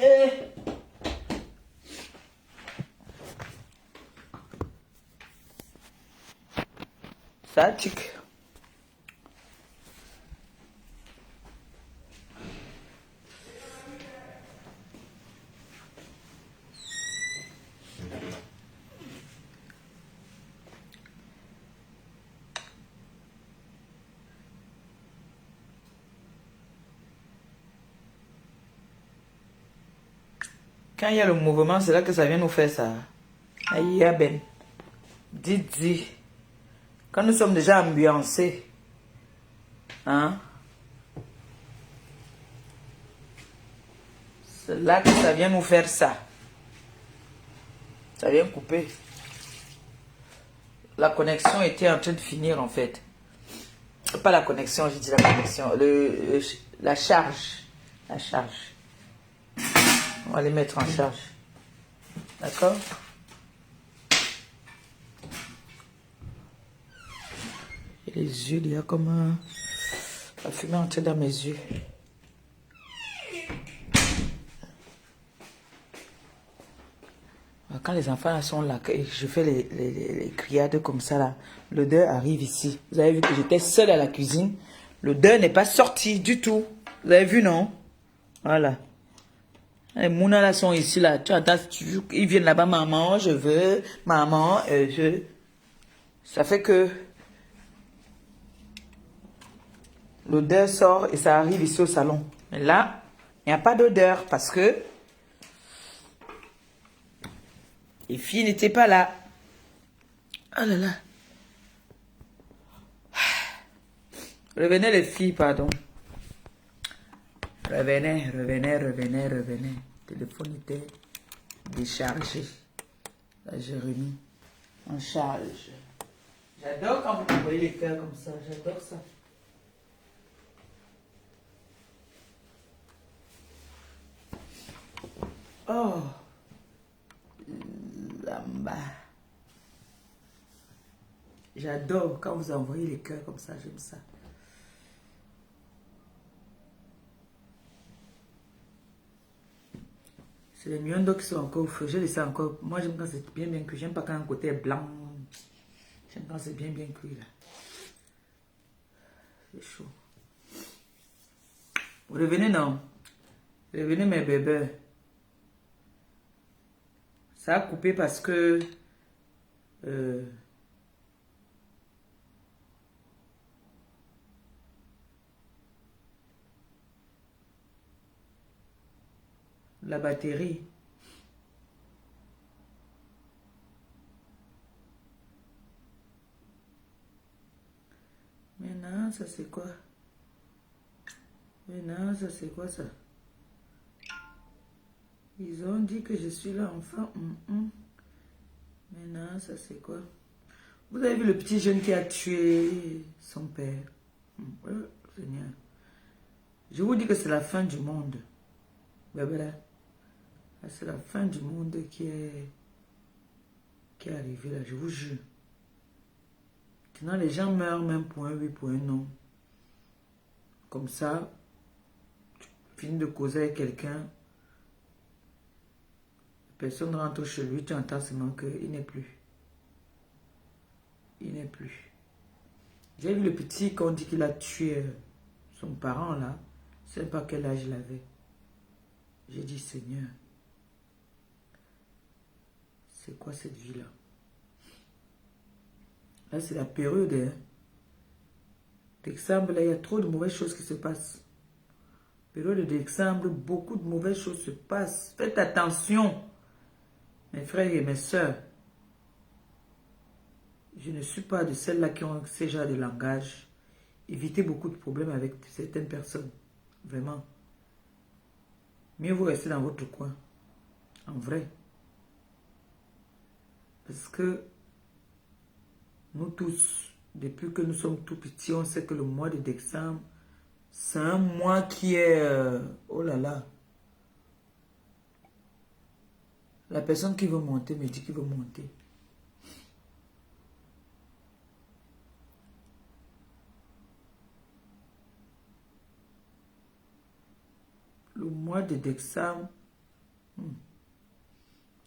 Eh, ça tic. Quand il y a le mouvement, c'est là que ça vient nous faire ça. Aïe, ben. Didi. Quand nous sommes déjà ambiancés, hein, c'est là que ça vient nous faire ça. Ça vient couper. La connexion était en train de finir en fait. Pas la connexion, j'ai dit la connexion. La charge. La charge. On va les mettre en charge. D'accord? Et les yeux, il y a comme la fumée entrée dans mes yeux. Quand les enfants sont là, et je fais les criades comme ça là, l'odeur arrive ici. Vous avez vu que j'étais seule à la cuisine. L'odeur n'est pas sortie du tout. Vous avez vu, non? Voilà. Les Mouna là sont ici là. Tu entends, ils viennent là-bas, maman, je veux, maman, je. Ça fait que l'odeur sort et ça arrive ici au salon. Mais là, il n'y a pas d'odeur parce que les filles n'étaient pas là. Oh là là. Revenez les filles, pardon. Revenez. Le téléphone était déchargé. Là, j'ai remis en charge. J'adore quand vous envoyez les cœurs comme ça. J'adore ça. Oh. Lamba. J'adore quand vous envoyez les cœurs comme ça. J'aime ça. C'est les miondo qui sont encore au feu. Je laisse encore. Moi, j'aime quand c'est bien cuit. J'aime pas quand un côté est blanc. J'aime quand c'est bien cuit là. C'est chaud. Vous revenez, non? Revenez, mes bébés. Ça a coupé parce que... la batterie. Maintenant, ça c'est quoi? Maintenant, ça c'est quoi ça? Ils ont dit que je suis là, enfant. Maintenant, ça c'est quoi? Vous avez vu le petit jeune qui a tué son père? Seigneur. Je vous dis que c'est la fin du monde. Bébé là. C'est la fin du monde qui est arrivée là, je vous jure. Maintenant, les gens meurent même pour un oui, pour un non. Comme ça, tu finis de causer avec quelqu'un, personne rentre chez lui, tu entends seulement qu'il n'est plus. Il n'est plus. J'ai vu le petit qu'on dit qu'il a tué son parent là. Je ne sais pas quel âge il avait. J'ai dit, Seigneur, c'est quoi cette vie-là? Là, c'est la période. Hein. D'exemple, là, il y a trop de mauvaises choses qui se passent. Période d'exemple, beaucoup de mauvaises choses se passent. Faites attention, mes frères et mes sœurs. Je ne suis pas de celles-là qui ont ce genre de langage. Évitez beaucoup de problèmes avec certaines personnes. Vraiment. Mieux vous restez dans votre coin. En vrai. Parce que nous tous, depuis que nous sommes tout petits, on sait que le mois de décembre, c'est un mois qui est... oh là là. La personne qui veut monter me dit qu'il veut monter. Le mois de décembre,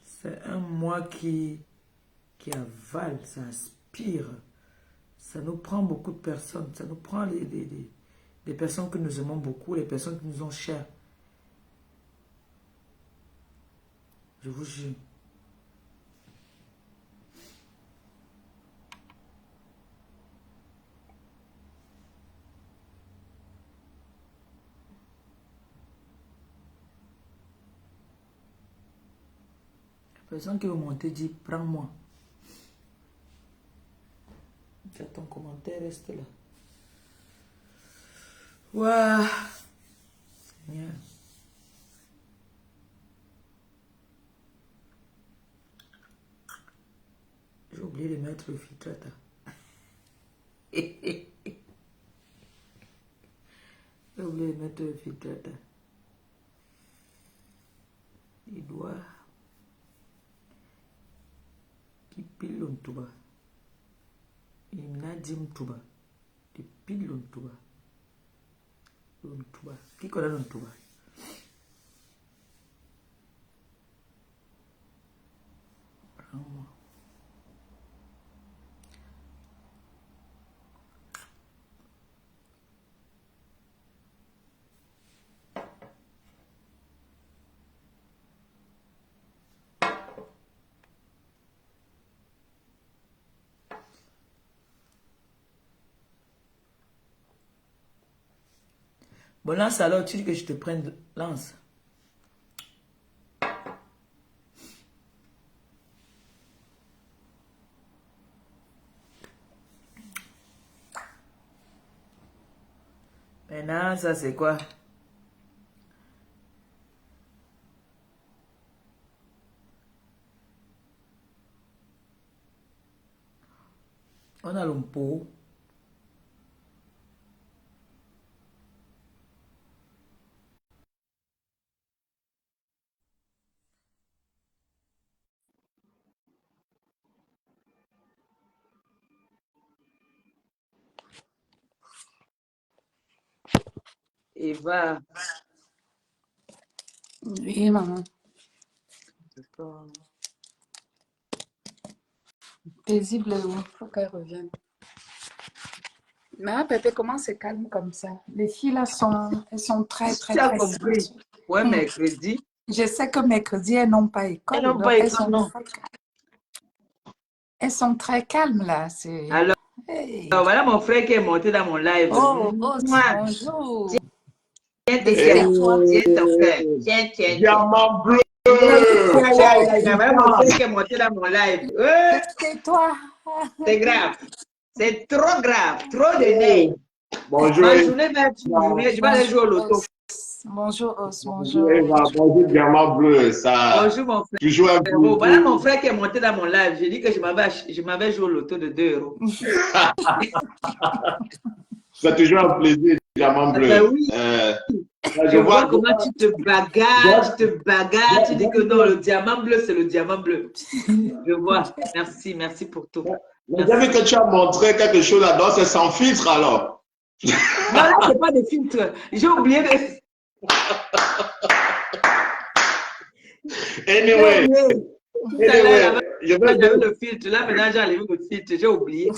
C'est un mois qui avale, ça aspire. Ça nous prend beaucoup de personnes. Ça nous prend des personnes que nous aimons beaucoup, les personnes qui nous ont chères. Je vous jure. La personne qui veut monter dit, prends-moi. Ton commentaire reste là. Waouh! Seigneur. J'ai oublié de mettre le filtre. J'ai oublié de mettre le filtre. Il doit. Qui pile l'ontuba. Il n'a dit m'tuba. Qui pile l'ontuba. L'ontuba. Qui connaît l'ontuba? Prends-moi. Bon, lance alors, tu dis que je te prenne, lance. Maintenant, ça c'est quoi? On a l'ompo. Eva. Oui, maman. Paisible, il faut qu'elle revienne. Mais Pépé, comment c'est calme comme ça? Les filles là elles sont très, très, Tu as très compris? silencieuses. Ouais, mercredi. Je sais que mercredi, elles n'ont pas école. Elles n'ont Donc pas elles école, sont non. très calmes. Elles sont très calmes là. Alors, Hey. voilà mon frère qui est monté dans mon live. Oh, Mouah. bonjour. Tiens, Mais c'est toi. tiens ton frère. Tiens, tiens, tiens. Diamant bleu. Voilà mon frère qui est monté dans mon live. C'est toi. C'est grave. C'est trop grave. Trop de nez. Bonjour. Ma journée va être une journée. Je vais aller jouer au loto. Bonjour, Os. Bonjour, Bonjour. Eva. Bonjour, Diamant bleu. Ça, Bonjour mon frère. tu joues un peu. Voilà mon frère qui est monté dans mon live. J'ai dit que je m'avais joué au loto de 2 euros. C'est toujours un plaisir, Diamant bleu. Ben oui. Je vois comment tu te bagarres, tu dis que non, le diamant bleu, c'est le diamant bleu. Je vois. Merci, merci pour tout. J'ai vu que tu as montré quelque chose là-dedans, c'est sans filtre alors. Non, là, c'est pas des filtres. J'ai oublié de. Anyway, J'avais le filtre. Là, maintenant, j'ai enlevé le filtre. J'ai oublié.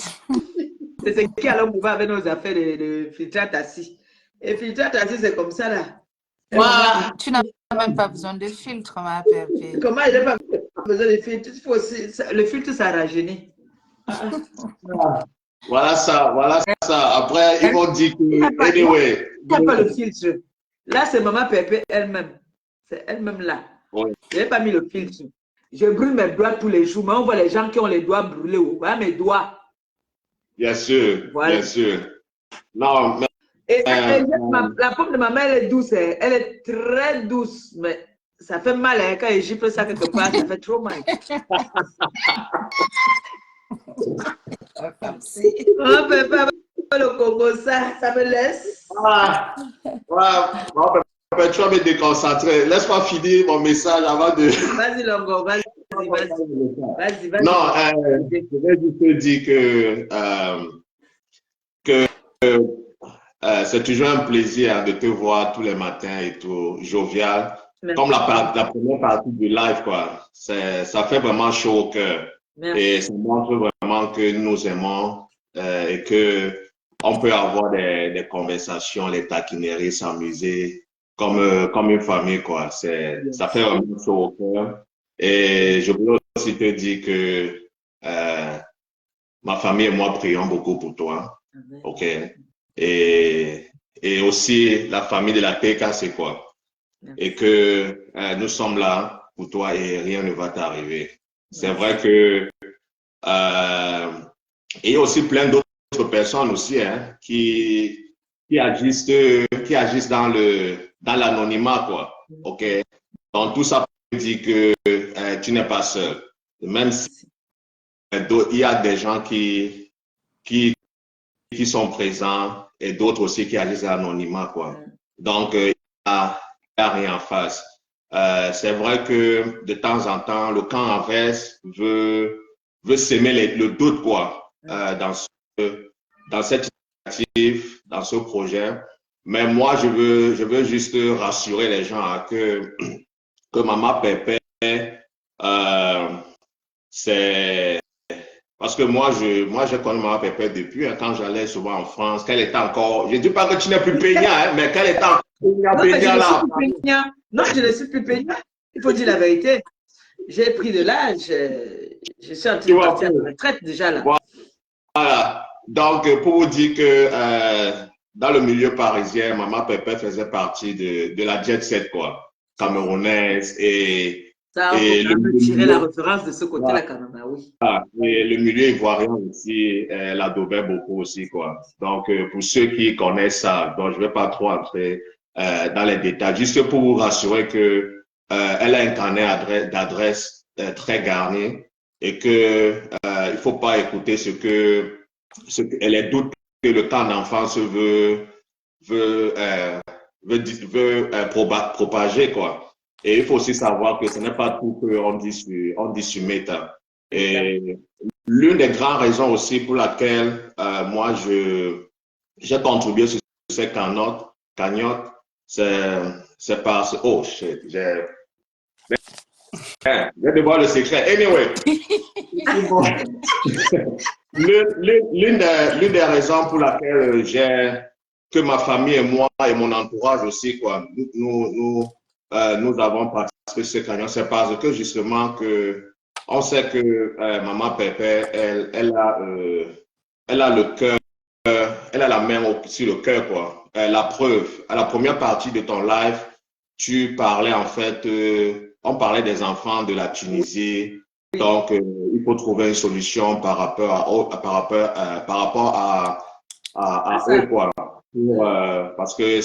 C'est ce qui allons pouvoir avec nos affaires de filtrate assis. Et filtrate assis, c'est comme ça là. Tu n'as même pas besoin de filtre, ma Pépé. Comment il n'a pas besoin de filtre? Le filtre, ça rajeunit. Voilà ça, voilà ça. Après, ils vont dire que. Anyway. Il n'y a pas le filtre. Là, c'est Maman Pépé elle-même. C'est elle-même là. Oui. Je n'ai pas mis le filtre. Je brûle mes doigts tous les jours. Mais on voit les gens qui ont les doigts brûlés. Voilà mes doigts. Bien sûr, voilà. Bien sûr. Non, mais. La pomme de ma mère, elle est douce. Elle est très douce. Mais ça fait mal hein, quand je gifle ça quelque part. Ça fait trop mal. Oh, papa, le Congo, ça me laisse. Tu vas me déconcentrer. Laisse-moi finir mon message avant de. Vas-y, Longo, vas-y. Non, je vais juste te dire que c'est toujours un plaisir de te voir tous les matins et tout, jovial. comme la première partie du live, quoi. Ça fait vraiment chaud au cœur. Merci. Et ça montre vraiment que nous nous aimons et que on peut avoir des conversations, les taquineries, s'amuser comme une famille, quoi. Ça fait vraiment chaud au cœur. Et je voulais aussi te dire que ma famille et moi prions beaucoup pour toi. Amen. OK? Et aussi, la famille de la TK, c'est quoi? Merci. Et que nous sommes là pour toi et rien ne va t'arriver. C'est Merci. vrai que il y a aussi plein d'autres personnes aussi hein, qui agissent dans l'anonymat, quoi. OK? Donc, tout ça veut dire que tu n'es pas seul. Même si il y a des gens qui sont présents et d'autres aussi qui agissent à l'anonymat, quoi. Donc, il n'y a rien en face. C'est vrai que de temps en temps, le camp adverse veut s'aimer le doute, quoi, dans cette initiative, dans ce projet. Mais moi, je veux juste rassurer les gens hein, que Maman Pépé, c'est parce que moi, j'ai connu Maman Pépé depuis hein, quand j'allais souvent en France, qu'elle était encore, je ne dis pas que tu n'es plus peignant, hein, mais qu'elle était encore peignant là. Non, je ne suis plus peignant. Il faut dire la vérité. J'ai pris de l'âge. Je suis en train de partir à la retraite déjà là. Voilà. Donc, pour vous dire que dans le milieu parisien, Maman Pépé faisait partie de la jet set, quoi, camerounaise et ça, on peut tirer la référence de ce côté-là quand même, oui. Et le milieu ivoirien aussi, l'adobait beaucoup aussi, quoi. Donc, pour ceux qui connaissent ça, donc je vais pas trop entrer dans les détails, juste pour vous rassurer que elle a un carnet d'adresses très garni et que il faut pas écouter les doutes que le camp d'enfance veut propager, quoi. Et il faut aussi savoir que ce n'est pas tout qu'on dit sur Meta. Et l'une des grandes raisons aussi pour laquelle moi j'ai contribué sur ces cagnottes, c'est parce oh shit, je vais devoir le secret. Anyway, l'une des raisons pour laquelle que ma famille et moi et mon entourage aussi, quoi, nous avons participé à ce cagnon, c'est parce que justement on sait que Maman Pépé, elle a le cœur, elle a la main sur le cœur, quoi. La preuve, à la première partie de ton live, tu parlais en fait, on parlait des enfants de la Tunisie. Donc, il faut trouver une solution par rapport à eux, quoi. Parce que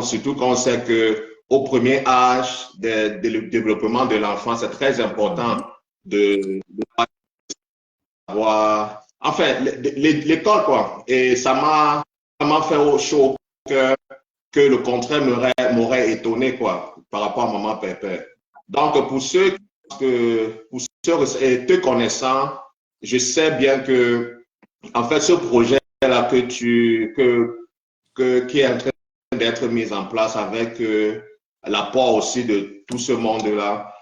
surtout qu'on sait que au premier âge de développement de l'enfant, c'est très important de avoir, enfin, l'école, quoi. Et ça m'a fait chaud au cœur que le contraire m'aurait étonné, quoi, par rapport à Maman Pépé. Donc, pour ceux te connaissant, je sais bien que, en fait, ce projet-là qui est en train d'être mis en place avec l'apport aussi de tout ce monde-là,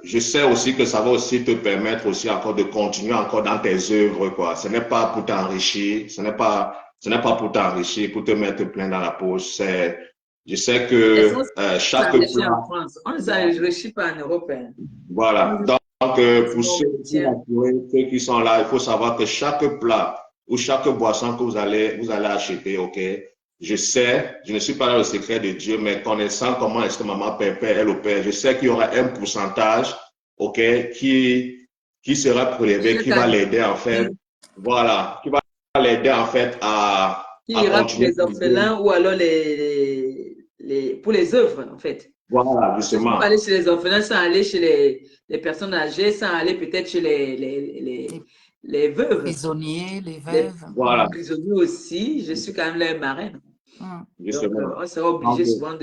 je sais aussi que ça va aussi te permettre aussi encore de continuer encore dans tes œuvres, quoi. Ce n'est pas pour t'enrichir, ce n'est pas pour t'enrichir, pour te mettre plein dans la poche. Je sais que chaque plat, en France. On ne s'enrichit pas en Europe. Hein. Voilà. Donc, pour ceux qui sont là, il faut savoir que chaque plat ou chaque boisson que vous allez acheter, ok? Je ne suis pas dans le secret de Dieu, mais connaissant comment est-ce que Maman Pépé elle opère, je sais qu'il y aura un pourcentage, ok, qui sera prélevé, qui va l'aider en fait, voilà, qui va l'aider en fait à ira pour les orphelins ou alors pour les œuvres en fait. Voilà, justement. Sans aller chez les orphelins, sans aller chez les personnes âgées, sans aller peut-être chez les veuves. Prisonniers, les veuves. Voilà. Les prisonniers aussi. Je suis quand même leur marraine. Donc, on sera obligé souvent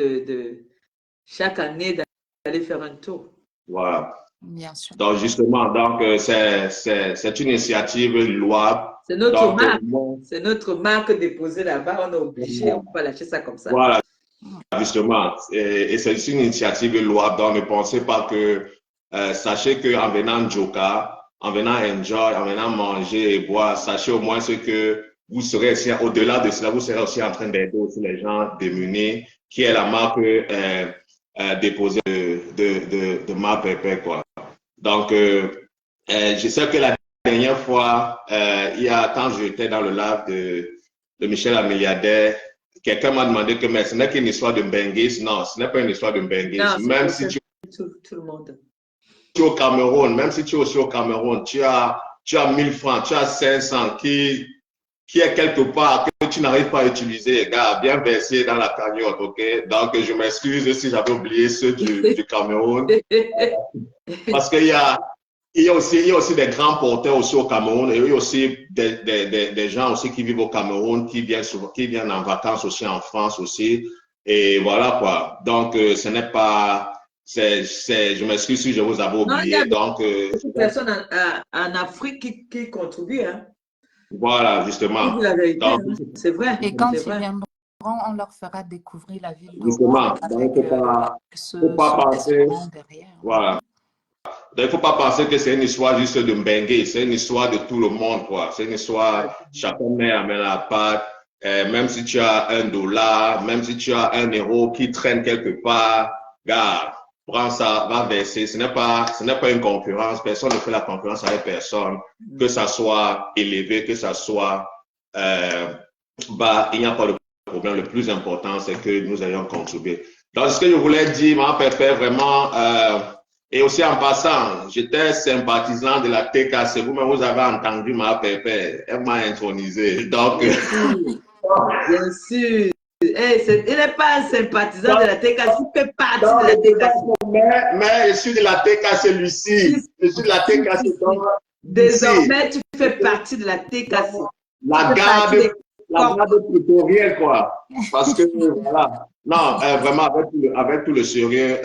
chaque année d'aller faire un tour. Voilà. Bien sûr. Donc, justement, c'est une initiative louable. C'est notre marque. C'est notre marque déposée là-bas. On est obligé, on ne peut pas lâcher ça comme ça. Voilà. justement. Et c'est une initiative louable. Donc, ne pensez pas que, sachez qu'en venant Joka, en venant enjoy, en venant manger et boire, sachez au moins ce que vous serez aussi, au-delà de cela, vous serez aussi en train d'aider aussi les gens démunis, qui est la marque déposée de Ma Pépé, quoi. Donc, je sais que la dernière fois, quand j'étais dans le live de Michel la milliardaire, quelqu'un m'a demandé que mais ce n'est qu'une histoire de Mbenguis. Non, ce n'est pas une histoire de Mbenguis. Même si tu tout le monde. es au Cameroun, même si tu es aussi au Cameroun, tu as 1000 francs, tu as 500 qui est quelque part que tu n'arrives pas à utiliser, gars, bien versé dans la cagnotte, ok? Donc, je m'excuse si j'avais oublié ceux du Cameroun. Parce qu'il y a aussi des grands porteurs aussi au Cameroun et il y a aussi des gens aussi qui vivent au Cameroun, qui viennent en vacances aussi en France aussi. Et voilà quoi. Donc, ce n'est pas... je m'excuse si je vous avais oublié. Non, il y a donc, beaucoup de personnes en Afrique qui contribuent. Hein. Voilà, justement. C'est vrai. Et quand ils viendront, on leur fera découvrir la ville de Justement. Donc, il ne faut pas penser... Voilà. Donc, il ne faut pas penser que c'est une histoire juste de Mbengue, c'est une histoire de tout le monde, quoi. C'est une histoire, chacun met la patte. Même si tu as $1, même si tu as €1 qui traîne quelque part, gars, prends ça, va verser. Ce n'est pas une concurrence. Personne ne fait la concurrence avec personne. Que ça soit élevé, que ça soit bas, il n'y a pas de problème. Le plus important, c'est que nous ayons contribué. Donc, ce que je voulais dire, Ma Pépé, vraiment, et aussi en passant, j'étais sympathisant de la TKC. Vous-même, vous avez entendu Ma Pépé. Elle m'a intronisé. Donc, bien sûr. Hey, il n'est pas un sympathisant de la TKC, il fait partie de la TKC. Mais je suis de la TKC, Lucie. Je suis de la TKC. Désormais, tu fais partie de la TKC. La garde prétorienne, quoi. Parce que, voilà. Non, vraiment, avec tout le sérieux,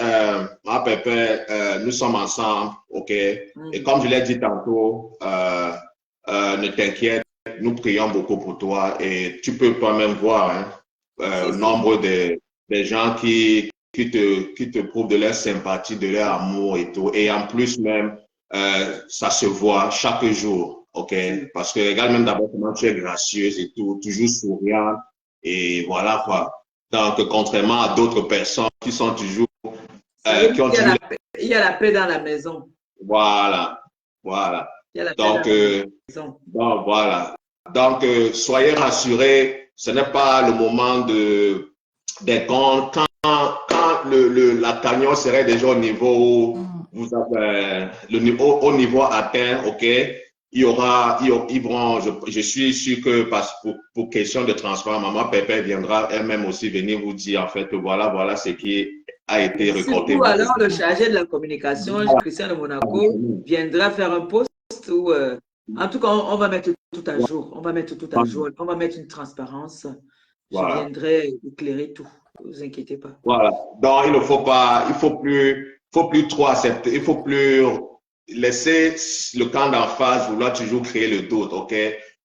Ma Pépé, nous sommes ensemble, ok? Et comme je l'ai dit tantôt, ne t'inquiète, nous prions beaucoup pour toi et tu peux toi-même voir le nombre des gens qui te prouvent de leur sympathie, de leur amour et tout. Et en plus même, ça se voit chaque jour, ok? Parce que regarde même d'abord comment tu es gracieuse et tout, toujours souriante et voilà quoi. Donc, contrairement à d'autres personnes qui sont toujours... il y a la paix dans la maison. Voilà. Donc, voilà. Donc, soyez rassurés, ce n'est pas le moment des comptes. Quand la cagnotte serait déjà au niveau où vous avez au niveau atteint, ok, ils vont, je suis sûr que pour question de transfert, Maman Pépé viendra elle-même aussi venir vous dire en fait voilà ce qui a été récolté. Ou alors le chargé de la communication, Christian de Monaco, viendra faire un post où, en tout cas, on va mettre tout à jour. On va mettre tout à jour. On va mettre une transparence. Je viendrai éclairer tout. Ne vous inquiétez pas. Voilà. Donc, il faut plus trop accepter. Il faut plus laisser le camp d'en face vouloir toujours créer le doute, ok?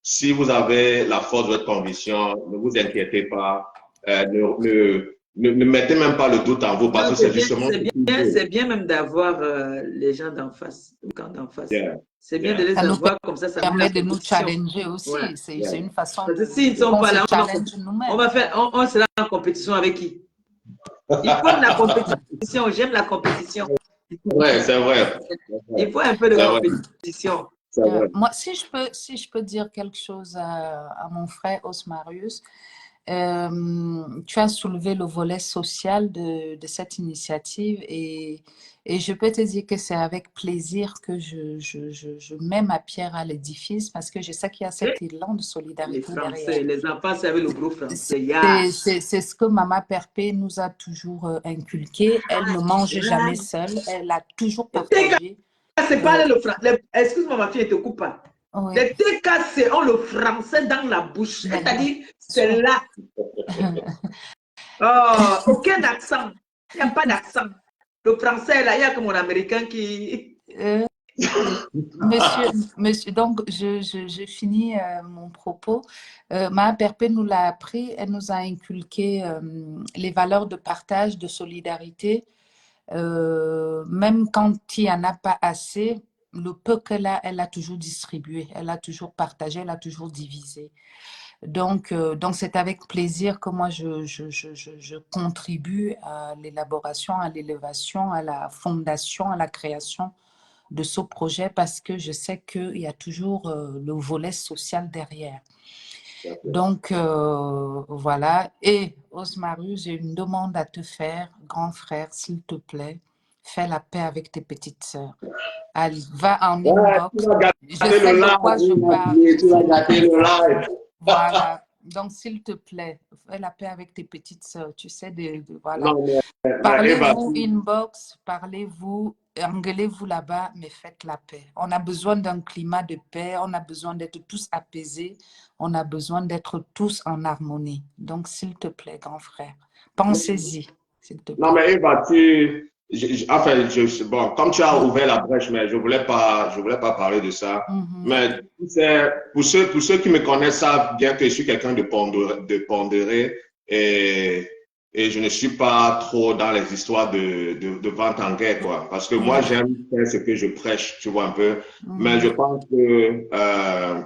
Si vous avez la force de votre conviction, ne vous inquiétez pas. Ne mettez même pas le doute en vous parce que c'est justement... C'est bien même d'avoir les gens d'en face, le camp d'en face. C'est bien de les avoir comme ça. Ça permet de nous challenger aussi. C'est une façon de s'ils ne sont pas là, on sera en compétition avec qui? Il faut de la compétition. J'aime la compétition. Oui, c'est vrai. Il faut un peu de compétition. Moi, si je peux dire quelque chose à mon frère Osmarius, tu as soulevé le volet social de cette initiative et je peux te dire que c'est avec plaisir que je mets ma pierre à l'édifice parce que je sais qu'il y a cet élan de solidarité derrière. Les enfants, c'est avec le groupe français. C'est ce que Maman Pépé nous a toujours inculqué. Elle ne mange jamais seule. Elle a toujours partagé. C'est pas le français. Excuse-moi, ma fille, elle te coupe pas. Oui. Les TKC ont le français dans la bouche. C'est-à-dire, c'est là. Aucun accent. Il n'y a pas d'accent. Le français, là, il y a que mon américain qui... Monsieur, donc je finis mon propos. Maa Perpé nous l'a appris, elle nous a inculqué les valeurs de partage, de solidarité. Même quand il n'y en a pas assez, le peu qu'elle a, elle a toujours distribué, elle a toujours partagé, elle a toujours divisé. Donc c'est avec plaisir que moi, je contribue à l'élaboration, à l'élévation, à la fondation, à la création de ce projet parce que je sais qu'il y a toujours le volet social derrière. Donc, voilà. Et Osmarus, j'ai une demande à te faire, grand frère, s'il te plaît, fais la paix avec tes petites sœurs. Allez, va en Ouais, inbox. tu vas Je gâter sais le de quoi je parle. live, tu vas gâter le live. Voilà. Donc, s'il te plaît, fais la paix avec tes petites sœurs. Tu sais, voilà. Non, mais Eva, Parlez-vous inbox, parlez-vous, engueulez-vous là-bas, mais faites la paix. On a besoin d'un climat de paix, on a besoin d'être tous apaisés, on a besoin d'être tous en harmonie. Donc, s'il te plaît, grand frère, pensez-y, s'il te non, plaît. mais Eva, enfin, bon, comme tu as ouvert la brèche, mais je voulais pas parler de ça. Mais tu sais, pour ceux qui me connaissent savent bien que je suis quelqu'un de pondéré et je ne suis pas trop dans les histoires de vente en guerre, quoi. Parce que moi, j'aime faire ce que je prêche, tu vois un peu. Mais je pense euh,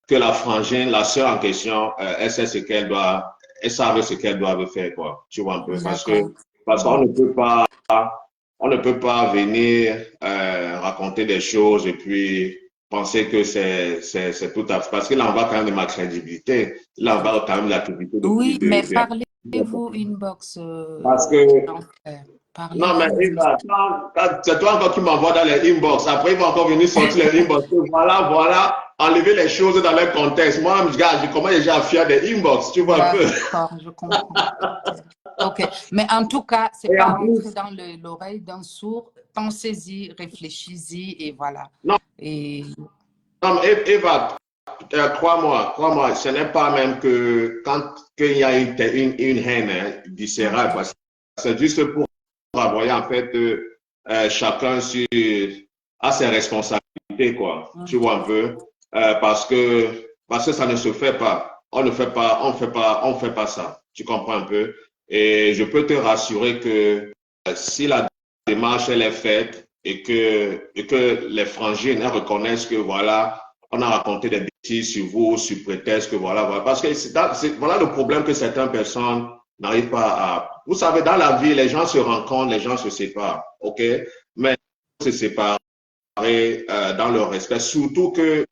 que la frangine, la sœur en question, elle sait ce qu'elle doit, elle savait ce qu'elle doit faire, quoi. Tu vois un peu. Parce qu'on ne peut pas, on ne peut pas venir raconter des choses et puis penser que c'est tout à fait. Parce qu'il en va quand même de ma crédibilité. Il en va quand même de la crédibilité Oui, mais de parlez-vous inbox, parce que grand frère. non, mais Parlez-vous. Eva, c'est toi encore qui m'envoie dans les inbox. Après, il va encore venir sortir les inbox. Voilà, enlever les choses dans leur contexte. Moi, regarde, je commence déjà à fier des inbox, tu vois un peu. D'accord, je comprends. Ok, mais en tout cas, c'est Et pas en plus, rentrer dans l'oreille d'un sourd. Pensez-y, réfléchissez-y et voilà. non, Et non, mais Eva, crois-moi, ce n'est pas même que quand il y a une haine viscérale, quoi. C'est juste pour envoyer en fait chacun a ses responsabilités, quoi. Tu vois un peu, parce que ça ne se fait pas. On fait pas ça. Tu comprends un peu? Et je peux te rassurer que si la démarche elle est faite et que les frangines elles reconnaissent que voilà, on a raconté des bêtises sur vous, sur prétexte que voilà. Parce que voilà le problème que certaines personnes n'arrivent pas à. Vous savez, dans la vie, les gens se rencontrent, les gens se séparent, ok? Mais se séparer dans le respect, surtout que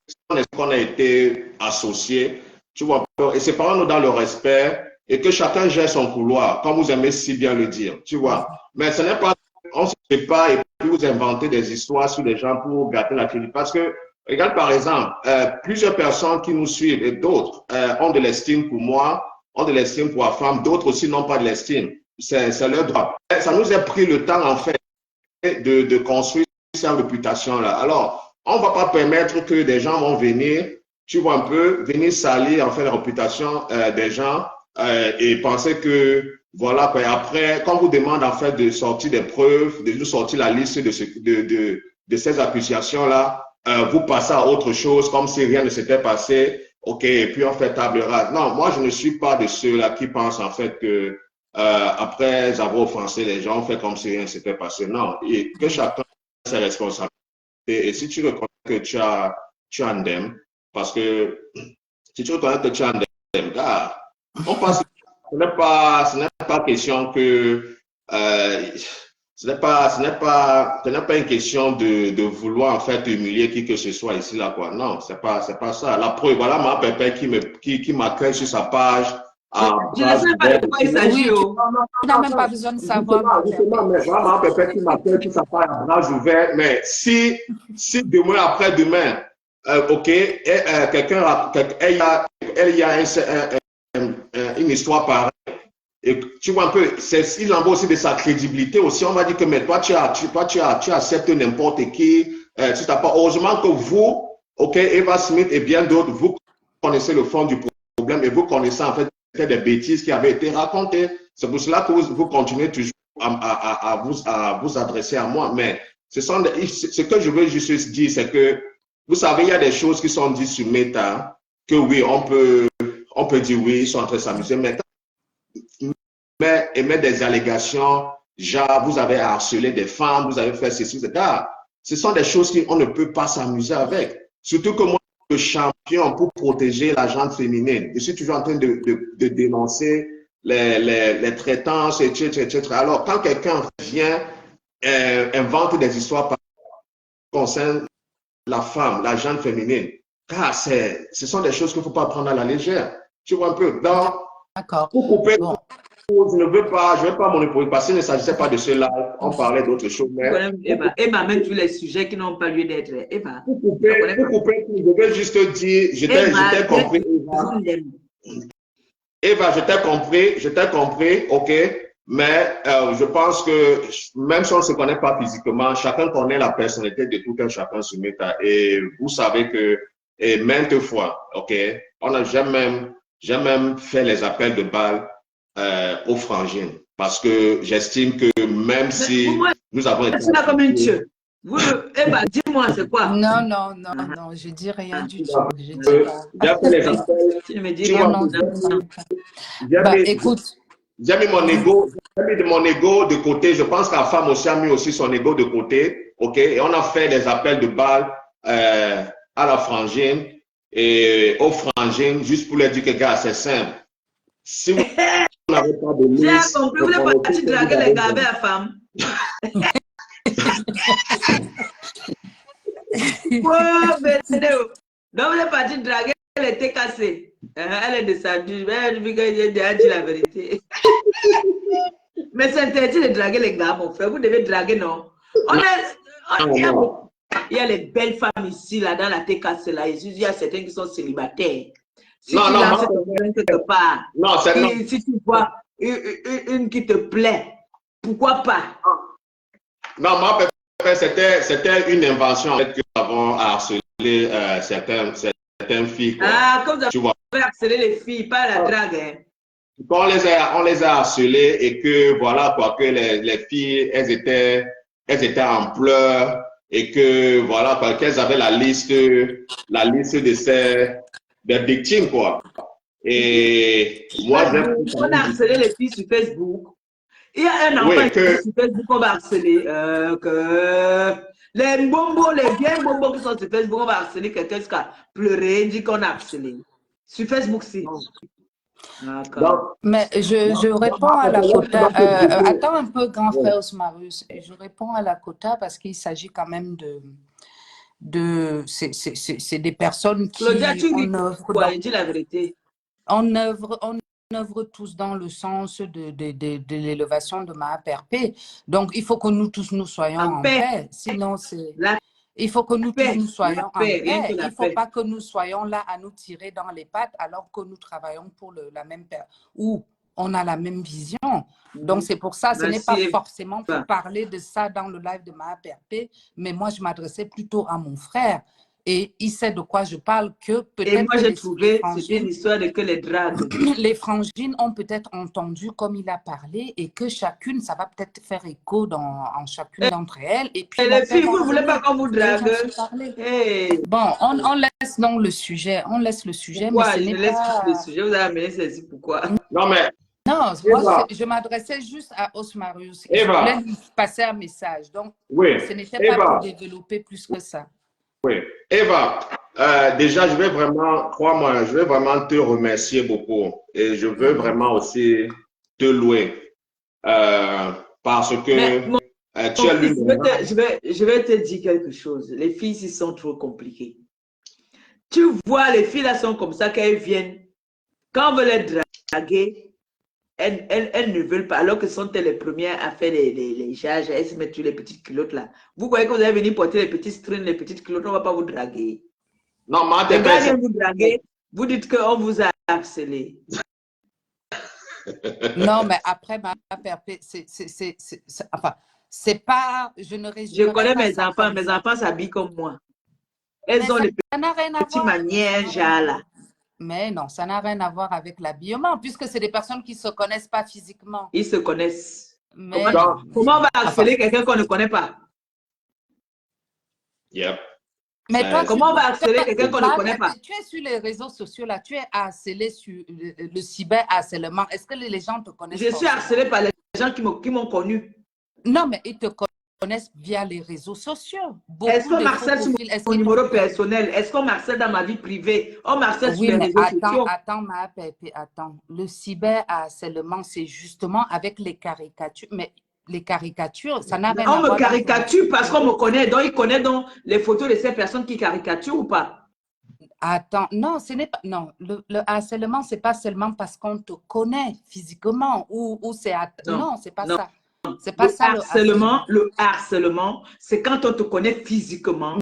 on a été associés, tu vois, et séparons-nous dans le respect et que chacun gère son couloir, comme vous aimez si bien le dire, tu vois. Mais ce n'est pas, on se sépare et puis vous inventez des histoires sur les gens pour gâter la crédibilité. Parce que, regarde par exemple, plusieurs personnes qui nous suivent et d'autres ont de l'estime pour moi, ont de l'estime pour la femme, d'autres aussi n'ont pas de l'estime. C'est leur droit. Ça nous a pris le temps, en fait, de construire cette réputation-là. Alors, on ne va pas permettre que des gens vont venir, tu vois un peu, venir salir en fait la réputation des gens et penser que, voilà, après, quand on vous demande en fait de sortir des preuves, de nous sortir la liste de ces accusations-là, vous passez à autre chose comme si rien ne s'était passé, ok, et puis on fait table rase. Non, moi je ne suis pas de ceux-là qui pensent en fait que après avoir offensé les gens, on fait comme si rien ne s'était passé. Non, et que chacun a ses responsabilités. Et si tu reconnais que tu as un dème, parce que si tu reconnais que tu as un dème, gars, on passe. Ce n'est pas question que ce n'est pas une question de vouloir en fait humilier qui que ce soit ici là quoi. Non, c'est pas ça. La preuve, voilà ma pépé qui m'accueille sur sa page. Je ne sais pas de quoi il s'agit. Oui, tu n'as même pas besoin de savoir. Justement, mais vraiment, pépé qui m'appelle, qui s'appelle à bras ouverts. Mais si demain, après-demain, OK, quelqu'un, elle y a une histoire pareille, et tu vois un peu, il en va aussi de sa crédibilité aussi. On va dire que, mais toi, tu acceptes n'importe qui, tu t'as pas. Heureusement que vous, OK, Eva Smith et bien d'autres, vous connaissez le fond du problème et vous connaissez en fait des bêtises qui avaient été racontées. C'est pour cela que vous continuez toujours à vous adresser à moi. Mais Ce que je veux juste dire, c'est que, vous savez, il y a des choses qui sont dites sur Meta, que oui, on peut dire oui, ils sont en train de s'amuser, mais émettre des allégations, genre, vous avez harcelé des femmes, vous avez fait ceci, etc. Ce sont des choses qu'on ne peut pas s'amuser avec. Surtout que moi, je suis champion pour protéger la gente féminine. Je suis toujours en train de dénoncer les traitances, etc. Alors, quand quelqu'un vient, invente des histoires concernant la femme, la gente féminine, ce sont des choses qu'il ne faut pas prendre à la légère. Tu vois un peu. Donc, pour couper, bon. Je ne vais pas monopoliser parce qu'il ne s'agissait pas de cela. On parlait d'autres choses. Mais... Emma, même tous les sujets qui n'ont pas lieu d'être. Emma. Pour couper, je vais juste dire, je t'ai compris. Eva, je t'ai compris, ok. Mais je pense que même si on ne se connaît pas physiquement, chacun connaît la personnalité de tout un chacun sur Meta. Et vous savez que, et maintes fois, ok, j'ai même fait les appels de balles aux frangines. Parce que j'estime que même si nous avons été... C'est là comme une tueuse. Eva, dis-moi, c'est quoi? Non, je dis rien du tout. Je dis pas. J'ai fait les appels. Tu me dis non. Écoute. J'ai mis mon ego de côté. Je pense que la femme aussi a mis aussi son ego de côté. OK? Et on a fait des appels de balles à la frangine et aux frangines, juste pour leur dire que, gars, c'est simple. Si vous n'avez pas de liste... J'ai compris, vous n'êtes pas parti draguer les gars avec la femme. Donc, vous êtes parti draguer, elle était cassée. Elle est descendue. J'ai déjà dit la vérité. Mais c'est interdit de draguer les gars, mon frère. Vous devez draguer, non? Il y a les belles femmes ici, là, dans la TKC, là. Il y a certaines qui sont célibataires. Si tu lances quelque part, si tu vois une qui te plaît, pourquoi pas? Non, moi, c'était une invention que nous avons harcelé certaines filles. Quoi. Ah, comme vous avez harcelé les filles, pas la drague. Hein. On les a harcelées et que voilà quoi, que les filles, elles étaient en pleurs et que voilà quoi, qu'elles avaient la liste des victimes quoi. Et moi, on a harcelé les filles sur Facebook. Il y a un enfant sur Facebook qu'on va harceler. Les bonbons, les vieux bonbons qui sont sur Facebook, on va harceler quelqu'un jusqu'à pleurer, dit qu'on a harcelé. Sur Facebook, si. Mais je réponds à la quota. Attends un peu, grand frère Osmarus. Je réponds à la quota parce qu'il s'agit quand même c'est des personnes qui... Claudia, tu dis quoi? Dis la vérité. On œuvre tous dans le sens de l'élévation de Mahaperpé. Donc, il faut que nous tous nous soyons en paix. Sinon, c'est... Il faut que nous tous nous soyons en paix. Il ne faut pas que nous soyons là à nous tirer dans les pattes alors que nous travaillons pour la même paix, où on a la même vision. Donc, c'est pour ça, ce n'est pas forcément pour parler de ça dans le live de Mahaperpé, mais moi, je m'adressais plutôt à mon frère. Et il sait de quoi je parle, que peut-être... Et moi, j'ai trouvé, c'était une histoire de que les dragues. Les frangines ont peut-être entendu comme il a parlé et que chacune, ça va peut-être faire écho en chacune d'entre elles. Et puis, les filles, vous ne voulez pas qu'on vous drague? Hey. Bon, on laisse donc le sujet. On laisse le sujet, pourquoi? Mais ce n'est pas... le sujet, vous avez amené ceci, pourquoi? Non, mais... Non, moi, je m'adressais juste à Osmarus. Je voulais lui passer un message. Donc, ce n'était pas pour développer plus que ça. Oui. Eva, déjà, je vais vraiment, crois-moi, je vais vraiment te remercier beaucoup et je veux vraiment aussi te louer parce que tu es l'une. Je vais te dire quelque chose. Les filles, ils sont trop compliquées. Tu vois, les filles là sont comme ça qu'elles viennent. Quand on veut les draguer, elles ne veulent pas, alors que sont les premières à faire les charges, elles se mettent sur les petites culottes là. Vous croyez que vous allez venir porter les petites strings, les petites culottes, on ne va pas vous draguer. Non, mais les gars viennent vous draguer, vous dites qu'on vous a harcelé. Non, mais après, c'est pas, je connais mes enfants s'habillent comme moi. Elles ont les petites manières, genre là. Mais non, ça n'a rien à voir avec l'habillement, puisque c'est des personnes qui ne se connaissent pas physiquement. Ils se connaissent. Mais comment on va harceler quelqu'un qu'on ne connaît pas? Yep. Mais toi, Comment on va harceler quelqu'un qu'on ne connaît pas? tu es sur les réseaux sociaux, là, tu es harcelé sur le cyberharcèlement. Est-ce que les gens te connaissent Je suis harcelée par les gens qui m'ont connu. Non, mais ils te connaissent via les réseaux sociaux. Est-ce qu'on m'harcèle sur mon numéro personnel? Est-ce qu'on m'harcèle dans ma vie privée? On m'harcèle sur les réseaux sociaux? Attends, ma pépé, attends. Le cyberharcèlement, c'est justement avec les caricatures. Mais les caricatures, ça n'a rien à voir. On me caricature parce qu'on me connaît. Donc, il connaît donc les photos de ces personnes qui caricaturent ou pas? Attends, non, ce n'est pas. Non, le harcèlement, ce n'est pas seulement parce qu'on te connaît physiquement ou c'est. Non, c'est pas ça. C'est pas ça le harcèlement, c'est quand on te connaît physiquement.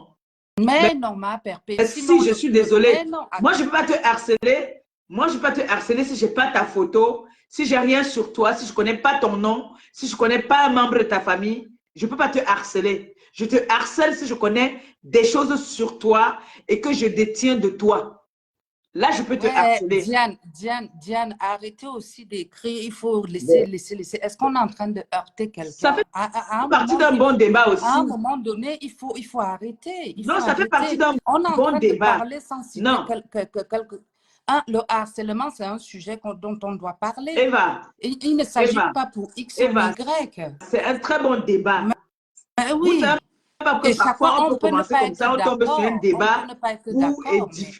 Mais non, ma perpétuelle. Si, je suis désolée. Moi, je ne peux pas te harceler. Moi, je ne peux pas te harceler si je n'ai pas ta photo, si je n'ai rien sur toi, si je ne connais pas ton nom, si je ne connais pas un membre de ta famille. Je ne peux pas te harceler. Je te harcèle si je connais des choses sur toi et que je détiens de toi. Là, je peux te harceler. Diane, arrêtez aussi d'écrire. Il faut laisser. Est-ce qu'on est en train de heurter quelqu'un? Ça fait partie d'un bon débat aussi. À un moment donné, il faut arrêter. Ça fait partie d'un bon débat. Parler sans citer le harcèlement, c'est un sujet dont on doit parler. Eva. Il ne s'agit pas pour X ou Y. C'est un très bon débat. Mais oui. Et parfois, on peut commencer comme ça, on tombe sur un débat ou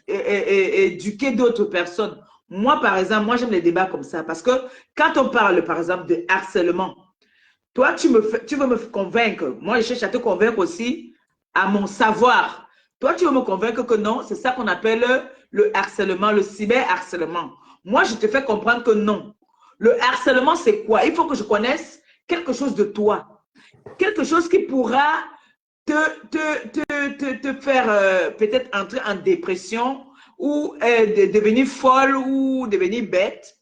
éduquer d'autres personnes. Moi, par exemple, j'aime les débats comme ça parce que quand on parle, par exemple, de harcèlement, toi, tu veux me convaincre. Moi, je cherche à te convaincre aussi à mon savoir. Toi, tu veux me convaincre que non, c'est ça qu'on appelle le harcèlement, le cyberharcèlement. Moi, je te fais comprendre que non. Le harcèlement, c'est quoi? Il faut que je connaisse quelque chose de toi. Quelque chose qui pourra te faire peut-être entrer en dépression ou devenir folle ou devenir bête.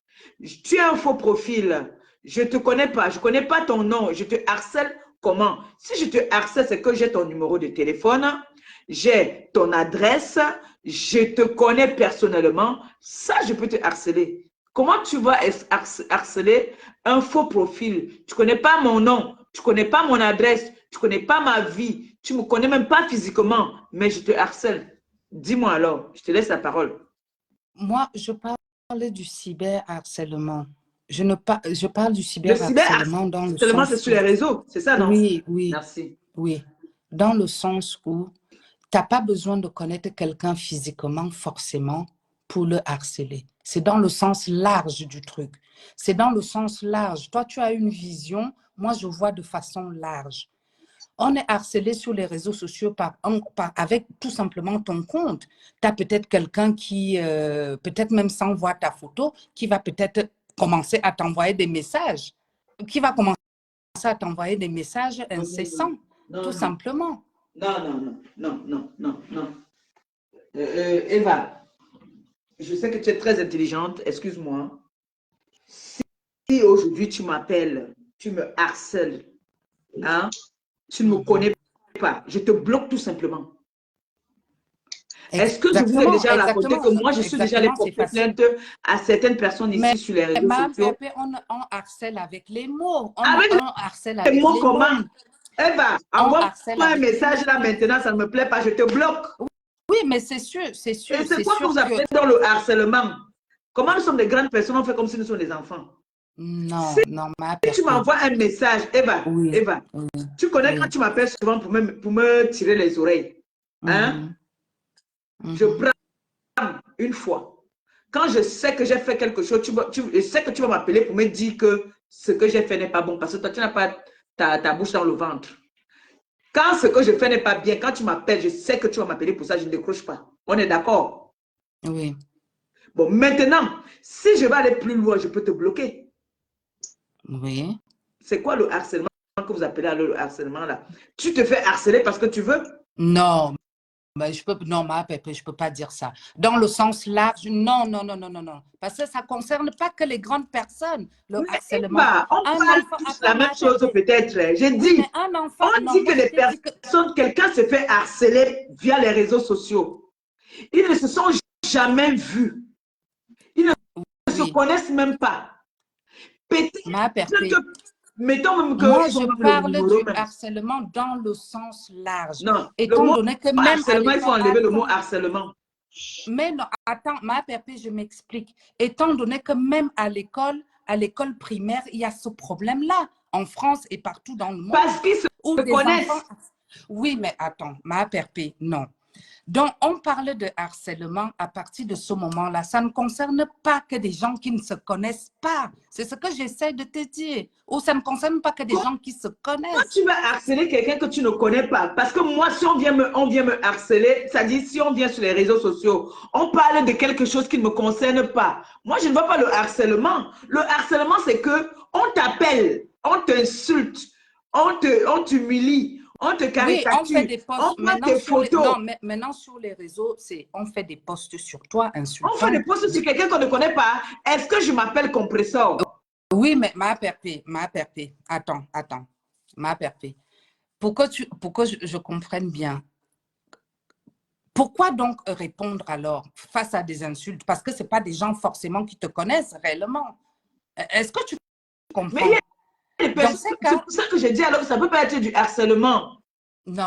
Tu as un faux profil. Je ne te connais pas. Je ne connais pas ton nom. Je te harcèle comment? Si je te harcèle, c'est que j'ai ton numéro de téléphone, j'ai ton adresse, je te connais personnellement. Ça, je peux te harceler. Comment tu vas harceler un faux profil? Tu ne connais pas mon nom, tu ne connais pas mon adresse, tu ne connais pas ma vie, tu ne me connais même pas physiquement, mais je te harcèle. Dis-moi alors, je te laisse la parole. Moi, je parle du cyberharcèlement. Je parle du cyberharcèlement dans le sens… c'est sur les réseaux, c'est ça, non? Oui. Merci. Oui, dans le sens où tu n'as pas besoin de connaître quelqu'un physiquement forcément pour le harceler. C'est dans le sens large du truc. C'est dans le sens large. Toi, tu as une vision, moi, je vois de façon large. On est harcelé sur les réseaux sociaux avec tout simplement ton compte. Tu as peut-être quelqu'un qui, peut-être même sans voir ta photo, qui va peut-être commencer à t'envoyer des messages, incessants, tout simplement. Non. Eva, je sais que tu es très intelligente, excuse-moi. Si aujourd'hui tu m'appelles, tu me harcèles, hein, tu ne me connais pas, je te bloque tout simplement. Est-ce que je vous ai déjà raconté que moi, je suis déjà allée porter plainte à certaines personnes ici sur les réseaux sociaux? On harcèle avec les mots. Avec les mots comment? Eva, envoie-moi un message là maintenant, ça ne me plaît pas, je te bloque. Oui, mais c'est sûr. Et c'est quoi que vous appelez dans le harcèlement? Comment nous sommes des grandes personnes, on fait comme si nous sommes des enfants? Non, si tu m'envoies un message, Eva, tu connais quand tu m'appelles souvent pour me tirer les oreilles. Hein? Je prends une fois. Quand je sais que j'ai fait quelque chose, je sais que tu vas m'appeler pour me dire que ce que j'ai fait n'est pas bon parce que toi, tu n'as pas ta bouche dans le ventre. Quand ce que je fais n'est pas bien, quand tu m'appelles, je sais que tu vas m'appeler pour ça, je ne décroche pas. On est d'accord? Oui. Bon, maintenant, si je vais aller plus loin, je peux te bloquer. Oui. C'est quoi le harcèlement que vous appelez le harcèlement là? Tu te fais harceler parce que tu veux? Non. Mais je peux pas dire ça. Dans le sens large, non. Parce que ça ne concerne pas que les grandes personnes, le harcèlement. On parle tous la même chose peut-être. J'ai dit, on dit que les personnes, quelqu'un se fait harceler via les réseaux sociaux. Ils ne se sont jamais vus. Ils ne se connaissent même pas. Mettons même que Moi, ils je ont le parle numéro du même. harcèlement dans le sens large. Non, le Étant mot donné que même à harcèlement, il faut l'école... enlever le mot Attends, harcèlement. mais non, attends, ma pépé, je m'explique. Étant donné que même à l'école primaire, il y a ce problème-là, en France et partout dans le monde. Parce qu'ils se où des connaissent. enfants... Oui, mais attends, ma pépé, non. Donc, on parle de harcèlement à partir de ce moment-là. Ça ne concerne pas que des gens qui ne se connaissent pas. C'est ce que j'essaie de te dire. Ou ça ne concerne pas que des gens qui se Quand connaissent. tu vas harceler quelqu'un que tu ne connais pas, parce que moi, si on vient me harceler, c'est-à-dire si on vient sur les réseaux sociaux, on parle de quelque chose qui ne me concerne pas. Moi, je ne vois pas le harcèlement. Le harcèlement, c'est que on t'appelle, on t'insulte, on t'humilie, on te Oui, caricature, on fait des posts. on prend Maintenant, tes sur les... photos. non, mais maintenant, sur les réseaux, on fait des posts sur toi On fait insultants. des posts sur quelqu'un qu'on ne connaît pas. Est-ce que je m'appelle compresseur? Oui, mais ma pépé, attends, ma pépé. Pour que je comprenne bien, pourquoi donc répondre alors face à des insultes? Parce que ce n'est pas des gens forcément qui te connaissent réellement. Est-ce que tu comprends? Mais il y a des Dans personnes, ces c'est cas, pour ça que je dis alors que ça ne peut pas être du harcèlement. non.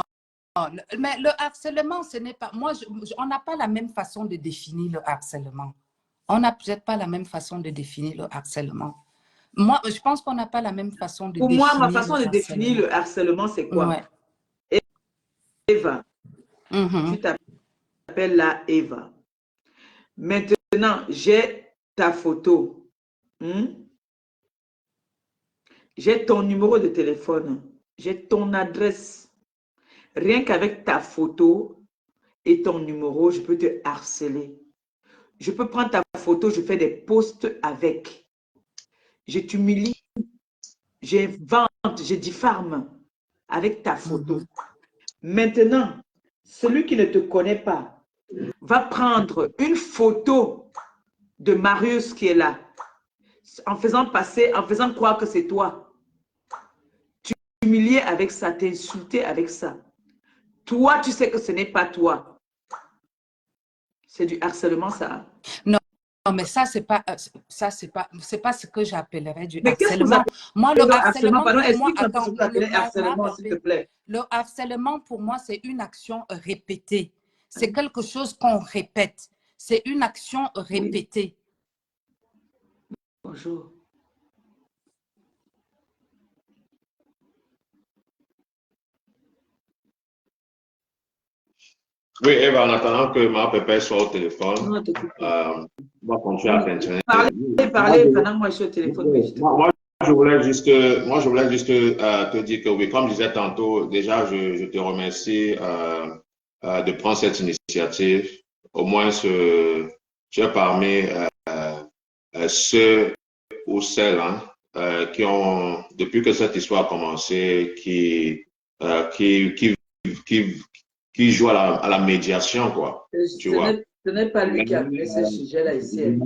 Mais le harcèlement, ce n'est pas... Moi, on n'a pas la même façon de définir le harcèlement. On n'a peut-être pas la même façon de définir le harcèlement. Moi, je pense qu'on n'a pas la même façon de Pour définir moi, ma façon le de définir harcèlement. le harcèlement, c'est quoi? Ouais. Eva, Mhm. tu t'appelles là Eva. Maintenant, j'ai ta photo. J'ai ton numéro de téléphone. J'ai ton adresse. Rien qu'avec ta photo et ton numéro, je peux te harceler. Je peux prendre ta photo, je fais des posts avec. Je t'humilie, j'invente, je diffame avec ta photo. Maintenant, celui qui ne te connaît pas va prendre une photo de Marius qui est là, en faisant croire que c'est toi. Tu t'humilier avec ça, t'insulter avec ça. Toi, tu sais que ce n'est pas toi. C'est du harcèlement, ça. Non, mais ça, c'est pas ce que j'appellerais du Mais qu'est-ce que vous harcèlement. appelez Moi, le harcèlement, harcèlement? Pardon, pour moi, explique-moi ce que vous appelez harcèlement, s'il te plaît. le harcèlement, pour moi, c'est une action répétée. C'est quelque chose qu'on répète. C'est une action répétée. Oui. Bonjour. Oui, Eva, en attendant que ma pépère soit au téléphone, on va continuer à t'interner. Parlez, pendant moi je suis au téléphone. Moi, je voulais juste te dire que oui, comme je disais tantôt, déjà, je te remercie de prendre cette initiative. Au moins, tu es parmi ceux ou celles qui ont, depuis que cette histoire a commencé, qui joue à la médiation, quoi. Tu vois. Ce n'est pas lui qui a amené ce sujet-là ici.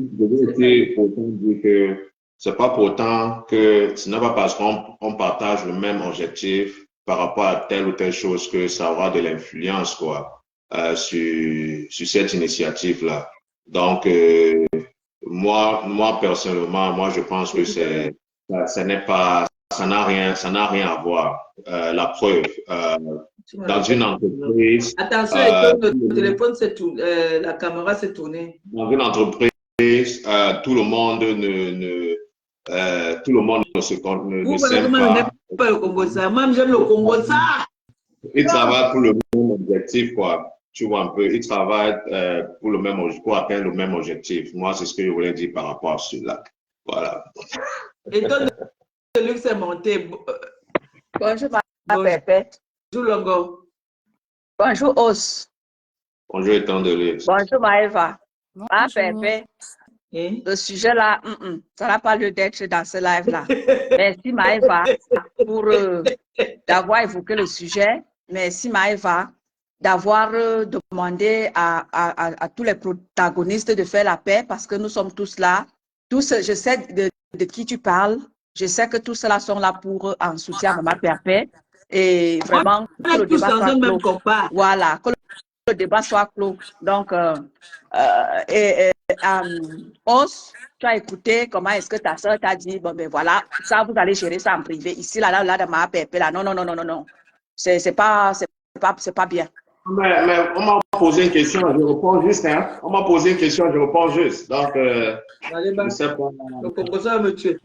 C'est pas pour autant que ce n'est pas parce qu'on partage le même objectif par rapport à telle ou telle chose que ça aura de l'influence, quoi, sur cette initiative-là. Donc, moi, personnellement, moi, je pense que ça n'a rien à voir. La preuve, dans une entreprise. Attention, le téléphone s'est tourné, la caméra s'est tournée. Dans une entreprise, tout le monde ne s'aime pas. Pas le Congo ça. Moi, j'aime le Congo ça. Ils travaillent pour le même objectif, quoi. Tu vois un peu, ils travaillent pour atteindre le même objectif. Moi, c'est ce que je voulais dire par rapport à cela. Voilà. Et toi, celui qui s'est monté. Bonjour, ma Pépé. Bonjour, Longo. Bonjour, Os. Bonjour, étant donné. Bonjour, Maëva. Ma Bonjour. Pépé. Le sujet là, ça n'a pas lieu d'être dans ce live-là. Merci, Maëva, pour d'avoir évoqué le sujet. Merci, Maëva, d'avoir demandé à tous les protagonistes de faire la paix parce que nous sommes tous là. Tous, je sais de qui tu parles. Je sais que tous ceux-là sont là pour en soutien à ma Pépé. Et vraiment, que le débat soit clos. Voilà, que le débat soit clos. Donc, Os, tu as écouté comment est-ce que ta soeur t'a dit, bon, ben voilà, ça, vous allez gérer ça en privé. Ici, là, dans ma APP, là, non, non, non, non, non, non. C'est pas bien. Mais on m'a posé une question, je réponds juste. Hein. On m'a posé une question, je réponds juste. Donc, Allez, je ne sais pas. le composant va me tuer.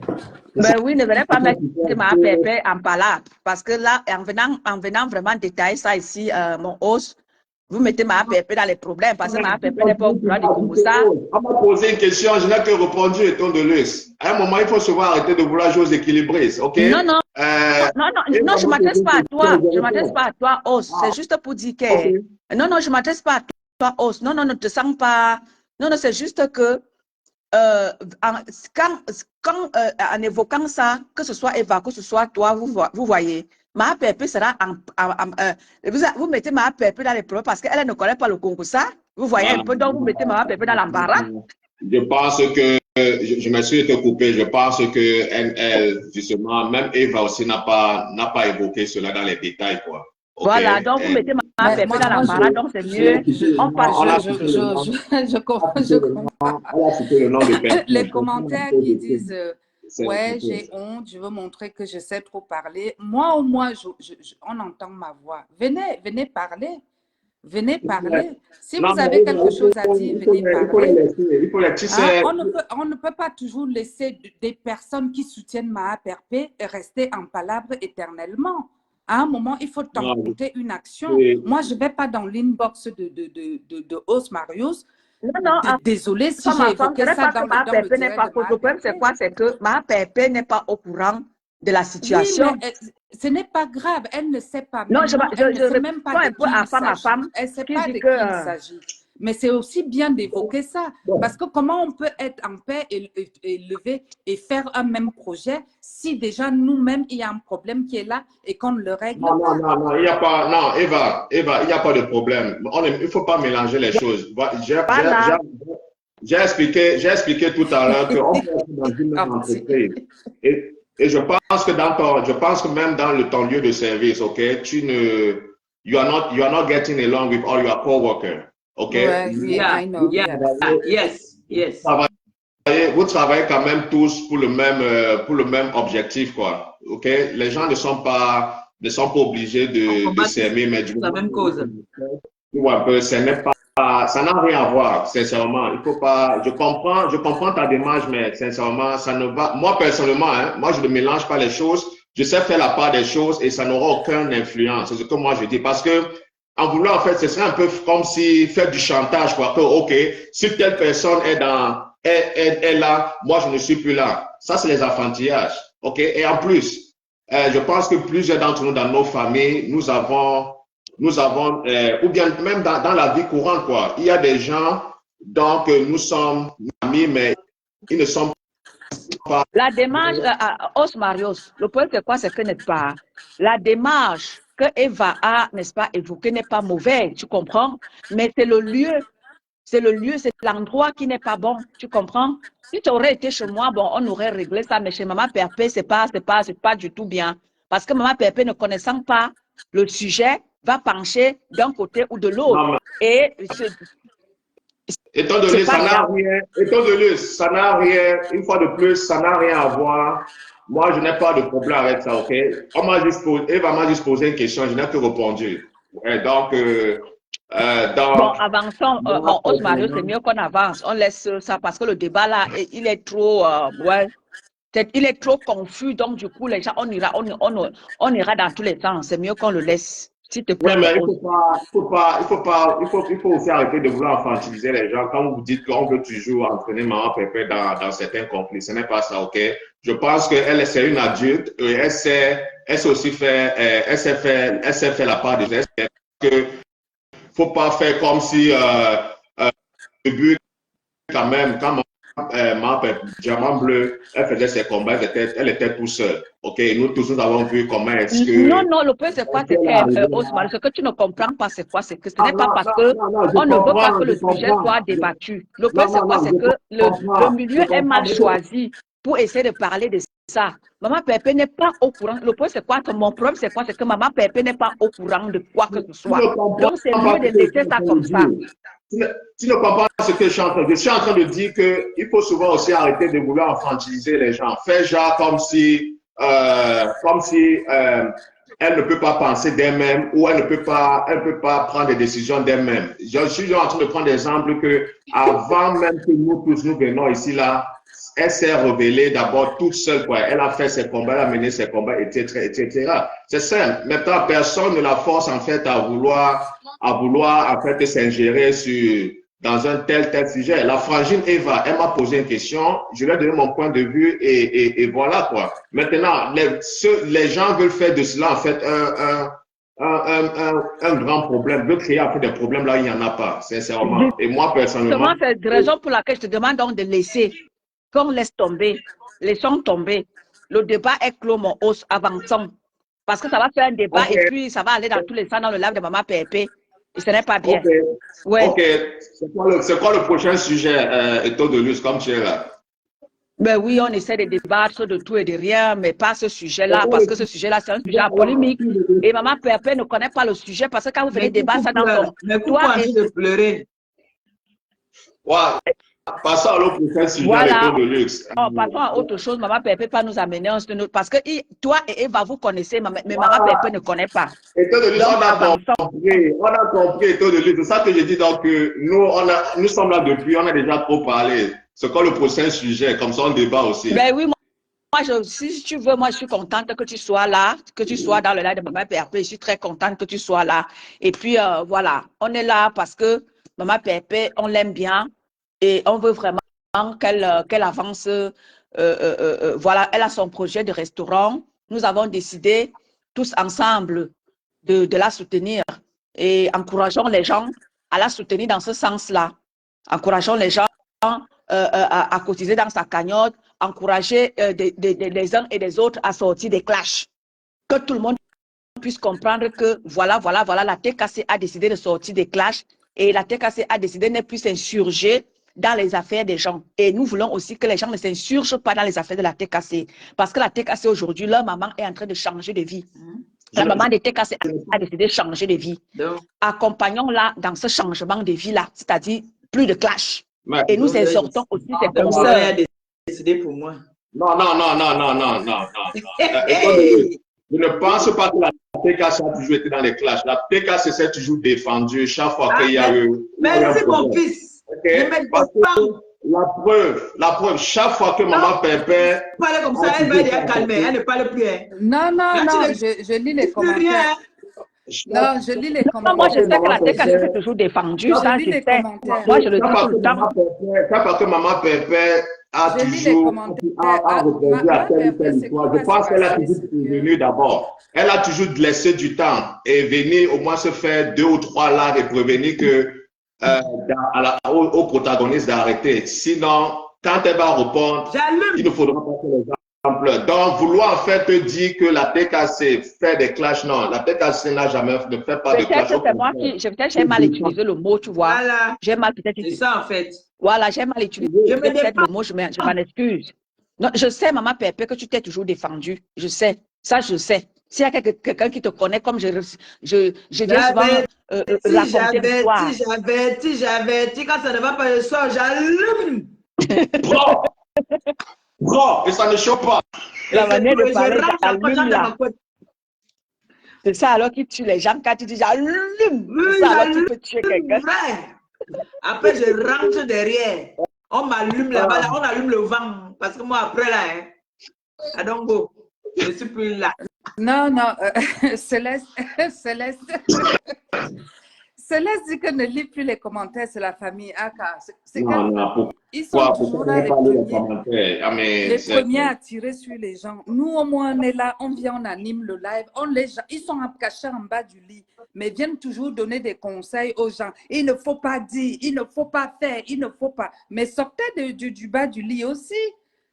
Ben oui, ne venez pas mettre ma APP en palabre. Parce que là, en venant vraiment détailler ça ici, mon os, vous mettez ma APP dans les problèmes parce que ma APP n'est pas au courant du Congo. On m'a posé une question, je n'ai que répondu et ton de luxe. À un moment, il faut souvent arrêter de vouloir jouer aux équilibristes, ok? Non, non, non, je ne m'adresse pas à toi. Je ne m'adresse pas à toi, Os. C'est juste pour dire que... Okay. Non, non, je ne m'adresse pas à toi, Os. Non, non, ne te sens pas... Non, non, c'est juste que en évoquant ça, que ce soit Eva, que ce soit toi, vous voyez, ma APP sera vous mettez ma APP dans les problèmes parce qu'elle ne connaît pas le Congo, ça. Vous voyez un peu, donc vous mettez ma APP dans l'embarras. Je pense que, je me suis été coupé, je pense que elle, justement, même Eva aussi n'a pas évoqué cela dans les détails, quoi. Okay. Voilà, donc vous mettez ma APP dans l'embarras, donc c'est mieux. On passe. Je comprends. Elle a cité le nom de personne. Les commentaires qui disent ouais, j'ai honte, je veux montrer que je sais trop parler. Moi, au moins, on entend ma voix. Venez parler. Venez parler. Si vous avez quelque chose à dire, venez parler. Il faut les tisser. On ne peut pas toujours laisser des personnes qui soutiennent ma APRP rester en palabre éternellement. À un moment, il faut tenter une action. Oui. Moi, je ne vais pas dans l'inbox de Os Marius. Non, désolée si j'ai évoqué ça dans le direct de ma APRP. Le problème, c'est quoi? C'est que ma APRP n'est pas au courant de la situation. Oui, mais ce n'est pas grave. Elle ne sait pas. Non, elle ne sait même pas de qui il s'agit. Elle ne sait pas de qui il s'agit. Mais c'est aussi bien d'évoquer ça. Parce que comment on peut être en paix et lever et faire un même projet si déjà nous-mêmes, il y a un problème qui est là et qu'on ne le règle pas? Non, il n'y a pas, non, Eva, il n'y a pas de problème. Il ne faut pas mélanger les choses. J'ai expliqué tout à l'heure qu'on peut être dans une même entreprise. Et je pense que même dans ton lieu de service, ok, you are not getting along with all your coworkers. Okay. Yeah, I know. Yeah. Yes. Vous travaillez quand même tous pour le même objectif, quoi. Ok. Les gens ne sont pas obligés de s'aimer, mais du la même cause. Ça n'a rien à voir, sincèrement. Il faut pas. Je comprends ta démarche, mais sincèrement, ça ne va. Moi personnellement, moi je ne mélange pas les choses. Je sais faire la part des choses et ça n'aura aucune influence. C'est ce que moi je dis parce que en voulant, en fait, ce serait un peu comme si faire du chantage, quoi. Que, ok, si telle personne est là, moi, je ne suis plus là. Ça, c'est les enfantillages. Ok. Et en plus, je pense que plusieurs d'entre nous, dans nos familles, nous avons, ou bien même dans la vie courante, quoi. Il y a des gens, donc, nous sommes amis, mais ils ne sont pas. La démarche, Os Marius, le point c'est quoi? C'est que n'est pas la démarche que Eva a, n'est-ce pas, évoqué n'est pas mauvais, tu comprends? Mais c'est le lieu, c'est l'endroit qui n'est pas bon, tu comprends? Si tu aurais été chez moi, bon, on aurait réglé ça, mais chez Maman Perpé, c'est pas du tout bien. Parce que Maman Perpé, ne connaissant pas le sujet, va pencher d'un côté ou de l'autre. Étant donné, ça n'a rien, une fois de plus, ça n'a rien à voir. Moi, je n'ai pas de problème avec ça, ok? Eva m'a juste posé une question, je n'ai que répondu. Donc, bon, avançons. Os Marius, c'est mieux qu'on avance. On laisse ça parce que le débat là, il est trop, il est trop confus. Donc, du coup, les gens, on ira dans tous les sens. C'est mieux qu'on le laisse. S'il te plaît. Oui, mais il faut aussi arrêter de vouloir infantiliser les gens. Quand vous dites qu'on veut toujours entraîner Maman Pépé dans certains conflits, ce n'est pas ça, ok? Je pense qu'elle, c'est une adulte, et elle sait aussi faire, elle sait faire la part des gestes. Que faut pas faire comme si, au début, quand même, quand Maman Pépé, Diamant Bleu, elle faisait ses combats, elle était tout seule. Ok, nous tous, nous avons vu comment est-ce que... Non, le point c'est quoi? C'est Osmar, ce que tu ne comprends pas, c'est quoi? C'est que ce n'est pas parce que on ne veut pas que le sujet soit débattu. Le point c'est quoi? C'est que le milieu est mal choisi pour essayer de parler de ça. Maman Pépé n'est pas au courant. Le problème, c'est quoi? Mon problème, c'est quoi? C'est que Maman Pépé n'est pas au courant de quoi que ce soit. Donc, c'est mieux de laisser ça comme ça. Tu ne comprends pas ce que je suis en train de dire. Je suis en train de dire qu'il faut souvent aussi arrêter de vouloir infantiliser les gens. Faire genre comme si elle ne peut pas penser d'elle-même ou elle ne peut pas prendre des décisions d'elle-même. Je suis en train de prendre l'exemple que avant même que nous tous nous venons ici là, elle s'est révélée d'abord toute seule, quoi. Elle a fait ses combats, elle a mené ses combats, etc., etc. C'est simple. Maintenant, personne ne la force en fait à vouloir en fait s'ingérer dans un tel sujet. La frangine Eva, elle m'a posé une question, je lui ai donné mon point de vue et voilà quoi. Maintenant, les gens veulent faire de cela en fait un grand problème, veulent créer en fait des problèmes là où il n'y en a pas, sincèrement. Et moi personnellement. C'est la raison pour laquelle je te demande donc de laisser, qu'on laisse tomber, laissons tomber. Le débat est clos, mon os, avançons. Parce que ça va faire un débat et puis ça va aller dans tous les sens dans le live de Maman Pépé. Et ce n'est pas bien. Ouais. Ok. C'est quoi le prochain sujet, Eto de Luz, comme tu es là? Ben oui, on essaie de débattre de tout et de rien, mais pas ce sujet-là, parce que ce sujet-là, c'est un sujet polémique. Et Maman Pépé ne connaît pas le sujet, parce que quand vous venez débattre ça dans ton... Mais pourquoi de pleurer? Ouais. Passons à l'autre prochain sujet, voilà. Eto de Luxe. Oh, passons à autre chose. Maman Pépé pas nous amener en ce parce que toi et Eva, vous connaissez, mais Maman Pépé ne connaît pas. Eto de Luxe, on a compris, Eto de Luxe. C'est ça que j'ai dit, donc nous sommes là depuis, on a déjà trop parlé. C'est quoi le prochain sujet? Comme ça, on débat aussi. Ben oui, si tu veux, moi, je suis contente que tu sois là, que tu sois dans le live de Maman Pépé. Je suis très contente que tu sois là. Et puis, voilà, on est là parce que Maman Pépé, on l'aime bien. Et on veut vraiment qu'elle avance. Voilà, elle a son projet de restaurant. Nous avons décidé tous ensemble de la soutenir et encourageons les gens à la soutenir dans ce sens-là. Encourageons les gens à cotiser dans sa cagnotte, encourager les uns et les autres à sortir des clashs. Que tout le monde puisse comprendre que voilà, la TKC a décidé de sortir des clashs et la TKC a décidé de ne plus s'insurger dans les affaires des gens. Et nous voulons aussi que les gens ne s'insurgent pas dans les affaires de la TKC. Parce que la TKC aujourd'hui, leur maman est en train de changer de vie. La maman de TKC a décidé de changer de vie. Accompagnons-la dans ce changement de vie-là, c'est-à-dire plus de clash. Et nous exhortons aussi ces comme ça, elle a décidé pour moi. Non. Je ne pense pas que la TKC a toujours été dans les clashs. La TKC s'est toujours défendue chaque fois qu'il y a eu. Mais c'est mon fils. Okay. Parce que la preuve, chaque fois que Maman Pépé... Parle comme ça, elle va dire calmer, elle ne parle plus. Hein. Non, je lis les commentaires. Non, je lis les commentaires. Moi, je sais que la TKC s'est toujours défendue. Ça, je sais. Moi, je le dis tout le temps. Chaque fois que Maman Pépé a toujours répondu à telle histoire, je pense qu'elle a toujours prévenu d'abord. Elle a toujours laissé du temps et venir au moins se faire 2 ou 3 là et prévenir que au protagoniste d'arrêter. Sinon, quand elle va répondre, il ne faudra pas que les gens pleurent. Donc, vouloir en fait dire que la TKC fait des clashs, non, la TKC n'a jamais ne fait pas de clashs. Peut-être j'ai mal utilisé le mot, tu vois. Voilà. J'ai mal peut-être utilisé. C'est ça en fait. Voilà, j'ai mal utilisé peut-être le mot, je m'en excuse. Non, je sais, Maman Pépé, que tu t'es toujours défendue. Je sais. Ça, je sais. S'il y a quelqu'un qui te connaît comme je viens souvent raconter si j'avais, quand ça ne va pas le soir, j'allume. Bro, et ça ne choque pas. La manière de parler, j'allume là. C'est ça alors qui tue les gens quand tu dis j'allume. C'est ça alors tu peux tuer quelqu'un. Après, je rentre derrière. On m'allume là-bas, là, on allume le vent. Parce que moi, après là, I don't go. Je suis plus là. Non, Céleste dit que ne lit plus les commentaires, c'est la famille Aka. Ils sont toujours là, les premiers à tirer sur les gens. Nous, au moins, on est là, on vient, on anime le live. Ils sont cachés en bas du lit, mais viennent toujours donner des conseils aux gens. Il ne faut pas dire, il ne faut pas faire, il ne faut pas. Mais sortez du bas du lit aussi.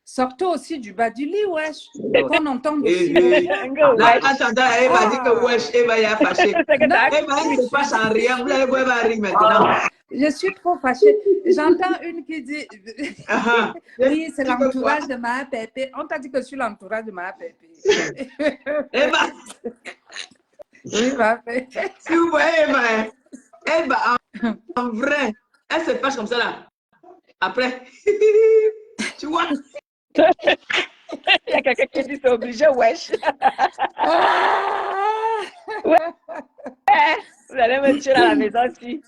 Sortez aussi du bas du lit, wesh. Qu'on entende aussi. Là, entendant, elle va dire que wesh, Eva y a fâché. Eva, elle se fâche en rien. Vous allez voir, elle va rire maintenant. Je suis trop fâchée. J'entends une qui dit Ah, oui, c'est tu peux l'entourage de ma Pépé. On t'a dit que je suis l'entourage de ma Pépé. Eh ben, Oui, ma Pépé. si vous voyez, en vrai, elle se fâche comme ça là. Après, tu vois, Il y a quelqu'un qui dit c'est obligé, wesh. Vous allez me tuer à la maison aussi.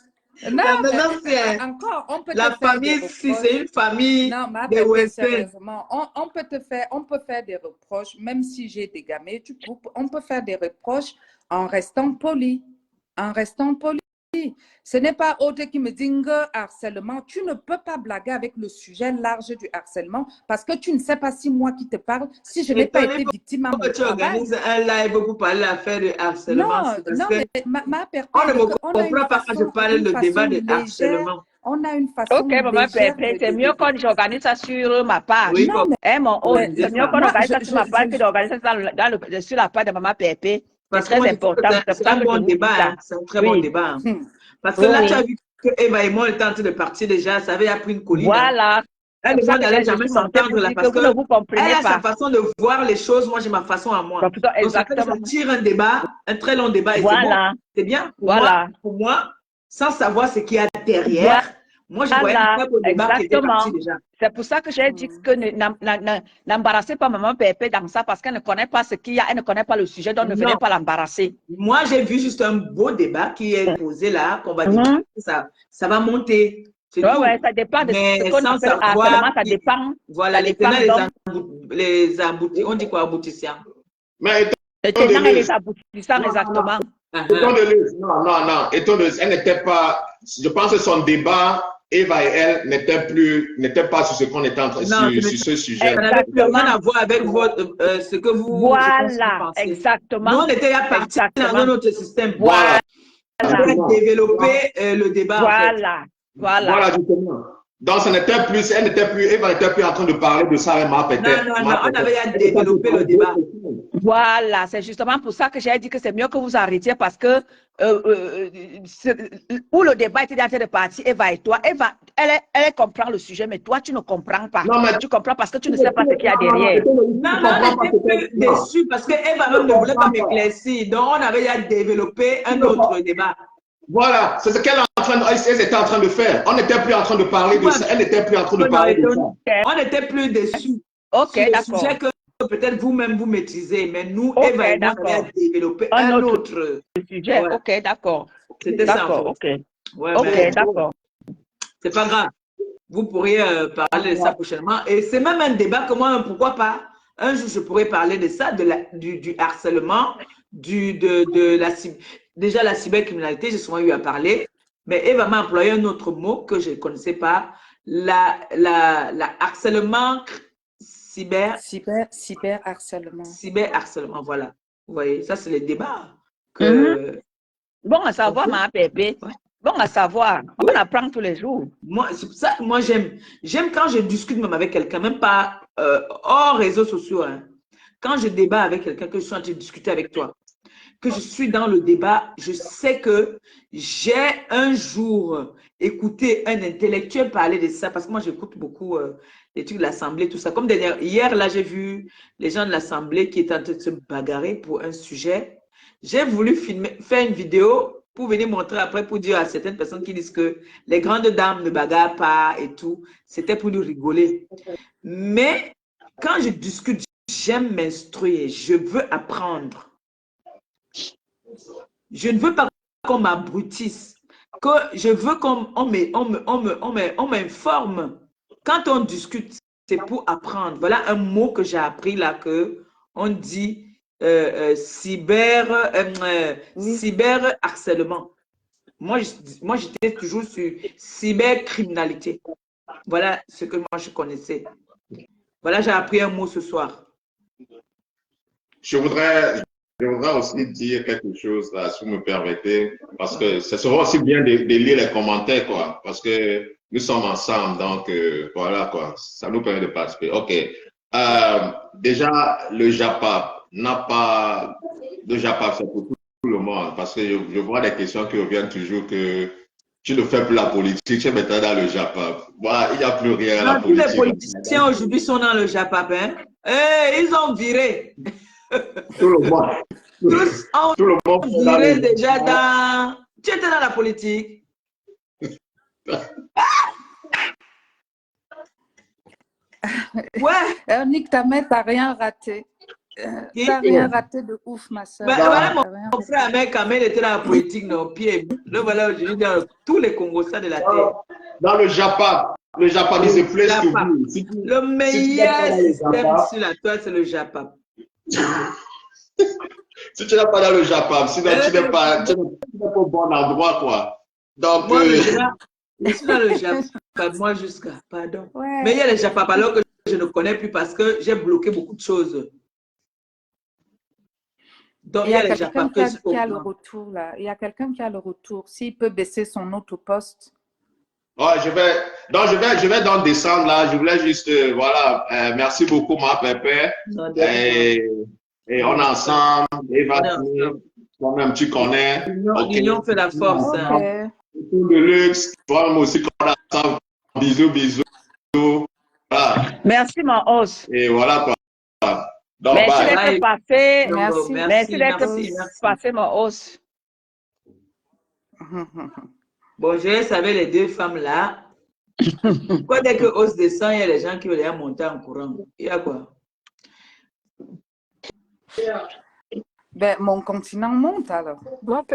Non, la mais maison c'est encore, on peut la te faire des famille, si reproches. c'est une famille Non, ma de Pépé, Western. sérieusement, on peut faire des reproches, même si j'ai des gamins, on peut faire des reproches en restant poli. En restant poli. Ce n'est pas autre qui me dit que harcèlement. Tu ne peux pas blaguer avec le sujet large du harcèlement parce que tu ne sais pas si moi qui te parle, si je n'ai pas été victime à mon Pourquoi tu travail. organises un live pour parler de l'affaire de harcèlement? Non, Parce non, que mais ma Pépé, on ne me on a une comprend pas quand je façon, parle une le débat façon de légère. harcèlement. On a une façon Ok, maman légère Pépé, c'est mieux quand j'organise ça sur ma page. Oui, Non, Hein, mon hôte, mais c'est mieux qu'on moi, organise ça sur ma page que d'organiser ça sur la page de maman Pépé. C'est parce que très moi, je trouve que important. C'est pour c'est ça un que je bon vous dis débat. ça. Hein. C'est un très bon Oui. débat. Hein. Parce que Oui, là, tu as oui. vu que Eva et moi, on était en train de partir déjà. Ça avait pris une colline. Hein. Voilà. C'est Elle pour et moi, ça que n'allait je jamais suis montée s'entendre pour là. dire que Parce vous ne que vous elle comprenez a sa pas. façon de voir les choses. Moi, j'ai ma façon à moi. Donc, Donc, ça fait que exactement. je tire un débat, un très long débat. Et c'est bon. Voilà. C'est bien. Voilà. Pour moi, sans savoir ce qu'il y a derrière, moi, je voyais un Voilà. très beau débat qui était Exactement. parti déjà. C'est pour ça que j'ai dit que n'embarrassez pas maman Pépé dans ça parce qu'elle ne connaît pas ce qu'il y a, elle ne connaît pas le sujet, donc ne venez Non. pas l'embarrasser. Moi, j'ai vu juste un beau débat qui est posé là, qu'on va dire ça va monter. C'est Ouais, tout. ouais, ça dépend de Mais ce qu'on sans appelle savoir, harcèlement, ça dépend. voilà, Ça les dépend tenants, donc. les aboutissants, on dit quoi, aboutissants? Mais Les étant tenants et les donné, aboutissants, exactement. étant donné, non, étant donné, elle n'était pas, je pense que son débat, Eva et elle, n'était pas sur ce qu'on était en train, sur ce sujet. Ça n'avait plus rien à voir avec ce que vous, Voilà, pensez. exactement. Nous, on était là partis dans notre système. Voilà. On avait développé le débat, voilà. en fait. Voilà, justement. Donc, Eva n'était plus en train de parler de ça avec ma peut-être. Non, on avait développé le débat. Voilà, c'est justement pour ça que j'ai dit que c'est mieux que vous arrêtiez parce que où le débat était en train de partir, Eva et toi, Eva, elle comprend le sujet, mais toi, tu ne comprends pas. Non, mais tu comprends parce que tu ne sais pas ce qu'il y a derrière. Non, on était plus déçus parce que Eva même ne voulait pas m'éclaircir. Donc, on avait développé un autre débat. Voilà, c'est ce qu'elle était en train de faire. On n'était plus en train de parler de ça. Elle n'était plus en train de parler de ça. On n'était plus déçus. Ok, d'accord. Sujet que peut-être vous-même vous maîtrisez, mais nous, Eva et moi, on avait développé un autre sujet. Ouais. Ok, d'accord. C'était ça. En fait. Ok, d'accord. C'est pas grave. Vous pourriez parler de ça prochainement. Et c'est même un débat que moi, pourquoi pas, un jour, je pourrais parler de ça, du harcèlement, déjà la cybercriminalité, j'ai souvent eu à parler, mais Eva m'a employé un autre mot que je ne connaissais pas, la harcèlement cyberharcèlement. Cyberharcèlement, voilà. Vous voyez, ça c'est le débat. Que... Bon à savoir, ma Pépé. Ouais. Bon à savoir. On apprend tous les jours. C'est pour ça que moi j'aime quand je discute même avec quelqu'un, même pas hors réseaux sociaux. Hein. Quand je débat avec quelqu'un, que je suis en train de discuter avec toi, que je suis dans le débat, je sais que j'ai un jour écouté un intellectuel parler de ça, parce que moi j'écoute beaucoup les trucs de l'Assemblée, tout ça. Comme hier, là, j'ai vu les gens de l'Assemblée qui étaient en train de se bagarrer pour un sujet. J'ai voulu faire une vidéo pour venir montrer après, pour dire à certaines personnes qui disent que les grandes dames ne bagarrent pas et tout. C'était pour nous rigoler. Mais quand je discute, j'aime m'instruire, je veux apprendre. Je ne veux pas qu'on m'abrutisse, que je veux qu'on m'informe. Quand on discute, c'est pour apprendre. Voilà un mot que j'ai appris là, que on dit cyberharcèlement. Moi, j'étais toujours sur cybercriminalité. Voilà ce que moi je connaissais. Voilà, j'ai appris un mot ce soir. Je voudrais aussi dire quelque chose là, si vous me permettez, parce que ce sera aussi bien de lire les commentaires, quoi, parce que nous sommes ensemble, donc voilà, quoi, ça nous permet de participer. Ok. Déjà, le JAPAP n'a pas de JAPAP, c'est pour tout le monde, parce que je vois des questions qui reviennent toujours que Tu ne fais plus la politique, tu es maintenant dans le Japap. Voilà, il n'y a plus rien à la Non, tous les politique. politiciens aujourd'hui sont dans le Japap. Hein? Ils ont viré. Tout le monde. Tous ont Tout le monde fait dans viré le déjà Japap. dans... Tu étais dans la politique. Ouais. Nick, ta mère, t'as rien raté. T'as rien raté de ouf, ma soeur. Voilà mon frère Ahmed Kamel était dans la politique, non, pied. Le voilà aujourd'hui dans tous les Congolais de la terre. Dans le Japap. Le Japap, c'est plus que vous. Le meilleur système sur la toile, c'est le Japap. Si tu n'es pas dans le Japap, sinon tu n'es pas au bon endroit, quoi. Donc, moi, je suis dans le Japap, moi jusqu'à, pardon. Ouais. Mais il y a les Japap alors que je ne connais plus parce que j'ai bloqué beaucoup de choses. Donc, il y a quelqu'un qui a le retour là. Il y a quelqu'un qui a le retour. S'il peut baisser son autoposte. Ouais, je vais donc descendre là. Je voulais juste, voilà, merci beaucoup, ma pépé. Et on est ensemble. Eva, toi-même, tu connais. L'union fait la force. Okay. De luxe. Toi-même aussi, qu'on est ensemble. Bisous, bisous. Voilà. Merci, mon os. Et voilà, quoi. Donc, merci d'être passé. Merci d'être passé, mon os. Bon, je savais les deux femmes là. Quoi, dès que os descend, il y a les gens qui veulent les monter en courant. Il y a quoi? Ben, mon continent monte alors. Moi,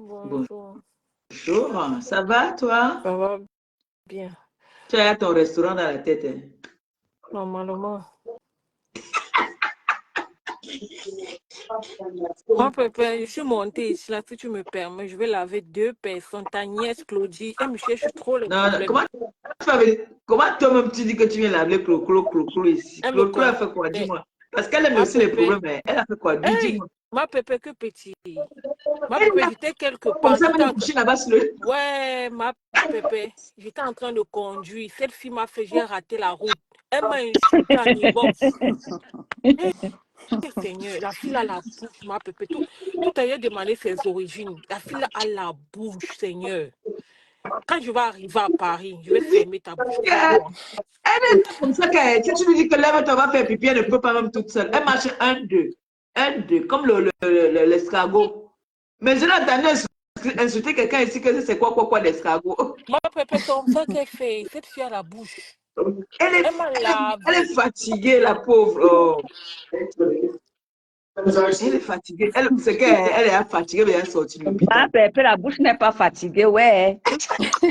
bonjour. Bonjour, ça va toi? Ça va bien. Tu as ton restaurant dans la tête. Hein? Normalement. Moi, Pépé, je suis montée ici, là, si tu me permets, je vais laver 2 personnes, ta nièce Claudie, elle me cherche trop les problèmes. Comment toi-même tu dis que tu viens laver Clo ici? Clo a fait quoi, dis-moi? Parce qu'elle aime aussi les problèmes, elle a fait quoi? Dis-moi. Ma Pépé, que petit. Ma Pépé, j'étais quelque part. Comme ça, même coucher là-bas sur le... Ouais, ma Pépé, j'étais en train de conduire. Cette fille m'a fait, j'ai raté la route. Elle m'a insulté en inbox. Seigneur, la fille a la bouche, ma Pépé. Tout à l'heure demandé ses origines. La fille a la bouche, Seigneur. Quand je vais arriver à Paris, je vais fermer ta bouche. Elle est comme ça que si tu lui dis que lève, tu vas faire pipi, elle ne peut pas même toute seule. Elle marche 1-2. 1-2, comme l'escargot. Mais je l'ai entendu insulter quelqu'un ici que c'est quoi l'escargot. Ma Pépé, comme ça qu'elle fait, cette fille a la bouche. Elle est fatiguée, la pauvre. Elle est fatiguée. C'est qu'elle est fatiguée, mais elle est sortie de l'hôpital. La bouche n'est pas fatiguée, ouais.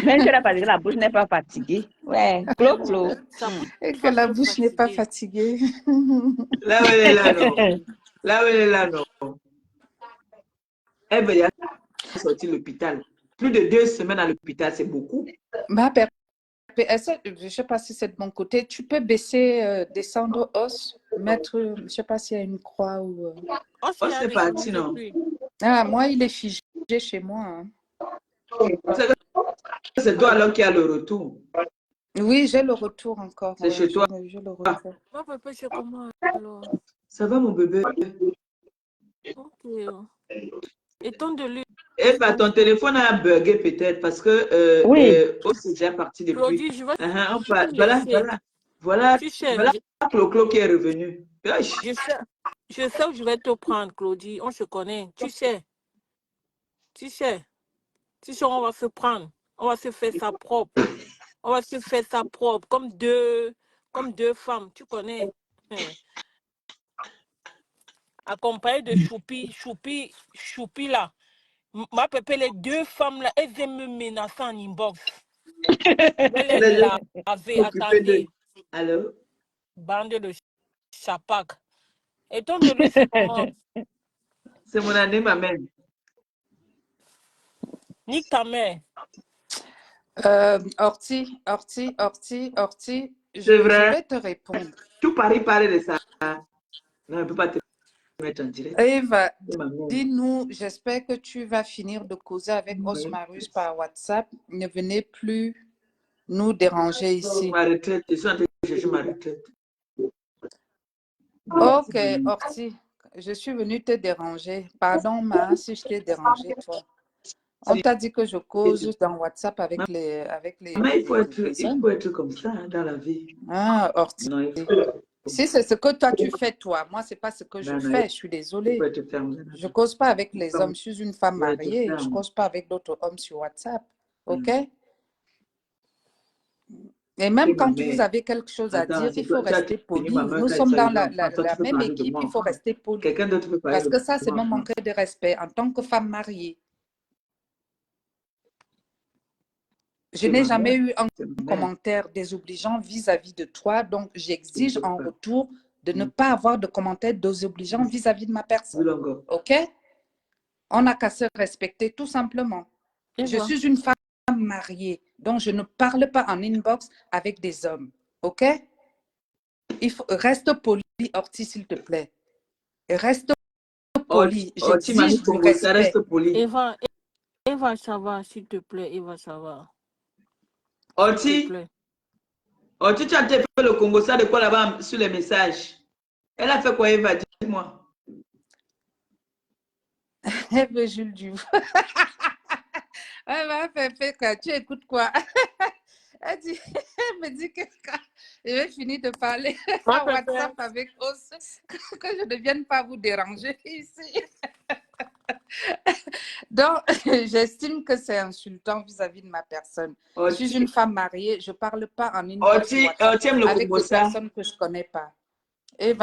Même que la bouche n'est pas fatiguée. Ouais, clo. Et que la bouche n'est pas fatiguée. Là où elle est là, non. Là où elle est là, non. Elle veut sortir de l'hôpital. Plus de 2 semaines à l'hôpital, c'est beaucoup. Je ne sais pas si c'est de mon côté. Tu peux baisser, descendre os, mettre, je ne sais pas s'il y a une croix ou... Oh, c'est parti, non? Ah, moi, il est figé chez moi. Hein. C'est toi alors qui as le retour. Oui, j'ai le retour encore. C'est chez toi. J'ai le retour. Moi, Pépé, c'est comment alors? Ça va, mon bébé? Ok. Et ton de lui? Eh ben, ton téléphone a bugué peut-être parce que oui. c'est déjà parti depuis. Claudie, je vais Voilà, tu sais, Clo qui est revenu. Je sais où je vais te prendre, Claudie. On se connaît. Tu sais, on va se prendre. On va se faire ça propre. On va se faire ça propre. Comme deux femmes. Tu connais. Accompagné de Choupi là. Ma Pépé, les 2 femmes là, elles aiment me menacer en inbox. Elle avait attendu. Allô? Bande de chapac. Et ton de lui, c'est comment? C'est mon année, ma mère. Nique ta mère. Orti. C'est vrai. Je vais te répondre. Tout Paris parle de ça. Non, on ne peut pas te mettre en direct. Eva, dis-nous, j'espère que tu vas finir de causer avec Osmarus par WhatsApp. Ne venez plus nous déranger ici. Ma retraite, je suis en train de chercher ma retraite. Ok, Orti, je suis venue te déranger. Pardon, Ma, si je t'ai dérangé, toi. On t'a dit que je cause dans WhatsApp avec les Mais il faut personnes. être comme ça hein, dans la vie. Ah, Orti. Non, il faut... Si c'est ce que toi tu fais, toi, moi, c'est pas ce que je Non, non, fais. Je suis il désolée. faut être ferme. Je cause pas avec les hommes. Je suis une femme Il faut être mariée. Je ferme. cause pas avec d'autres hommes sur WhatsApp. OK? Et même Et ma quand mère, vous avez quelque chose à attends, dire, c'est il faut toi, tu as rester tenu poli. ma main Nous quand il sommes dans s'agit d'enfant. Toi, la tu peux même parler de équipe, moi il faut enfant. rester poli. Quelqu'un d'autre peut parler Parce de que ça, c'est moi me enfant. manquer de respect en tant que femme mariée. Je C'est n'ai ma jamais mère. eu un C'est ma mère. commentaire désobligeant vis-à-vis de toi, donc j'exige Je peux en pas. retour de ne pas avoir de commentaires désobligeants vis-à-vis de ma personne. Zulongo. OK? On n'a qu'à se respecter tout simplement. Et Je voilà. suis une femme mariée, donc je ne parle pas en inbox avec des hommes. OK? Reste poli, Orti, s'il te plaît. Reste poli. Tu m'as J'exige mis du Congo, ça respect. reste poli. Eva, ça va, s'il te plaît, Eva, ça va. S'il te Oti, plaît. Oti, tu as fait le Congo, ça de quoi là-bas sur les messages? Elle a fait quoi, Eva? Dis-moi. Elle veut Jules Dubois. Elle m'a fait quoi? Tu écoutes quoi? Elle me dit que quand je vais finir de parler Moi, à je WhatsApp fais- avec Os, que je ne vienne pas vous déranger ici. Donc, j'estime que c'est insultant vis-à-vis de ma personne. Je suis une femme mariée, je ne parle pas en inbox sur WhatsApp Oti aime le avec Congo, des ça. personnes que je ne connais pas. Et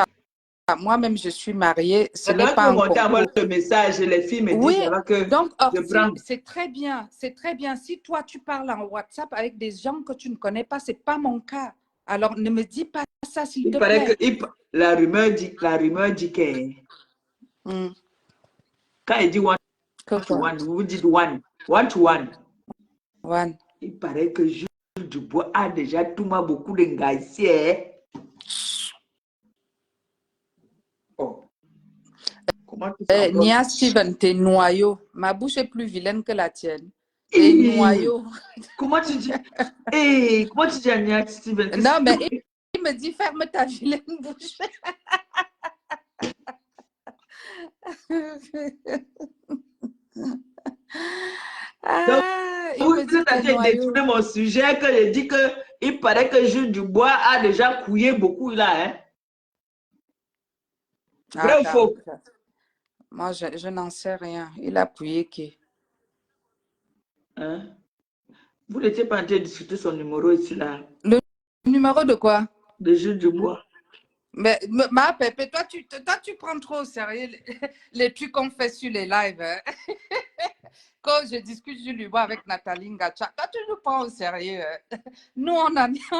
moi-même, je suis mariée, ce n'est Maintenant, pas tu un veux monter à voir concours. le message, les filles me Oui, disent alors que donc je Orti, prends. c'est très bien, c'est très bien. Si toi, tu parles en WhatsApp avec des gens que tu ne connais pas, ce n'est pas mon cas. Alors, ne me dis pas ça, s'il Il te paraît plaît. que la rumeur dit que quand il dit one Que to quoi? one, vous dites one to one. One. Il paraît que Jules Dubois a déjà tout beaucoup de gaïsiers. Oh. Comment tu fais encore? Nia Steven, t'es noyau. Ma bouche est plus vilaine que la tienne. T'es noyau. Comment tu dis? Comment tu dis à Nia Steven? Non, mais il me dit ferme ta vilaine bouche. Vous êtes en train de détourner mon sujet que je dis que il paraît que Jules Dubois a déjà couillé beaucoup là. Hein? Vrai ou faux? Moi, je n'en sais rien. Il a couillé qui? Hein? Vous n'étiez pas en train de discuter son numéro ici là. Le numéro de quoi? De Jules Dubois. Mais ma Pépé, toi, tu prends trop au sérieux les trucs qu'on fait sur les lives. Hein? Quand je discute Jules Dubois avec Nathalie Ngacha, toi, tu nous prends au sérieux. Hein? Nous, on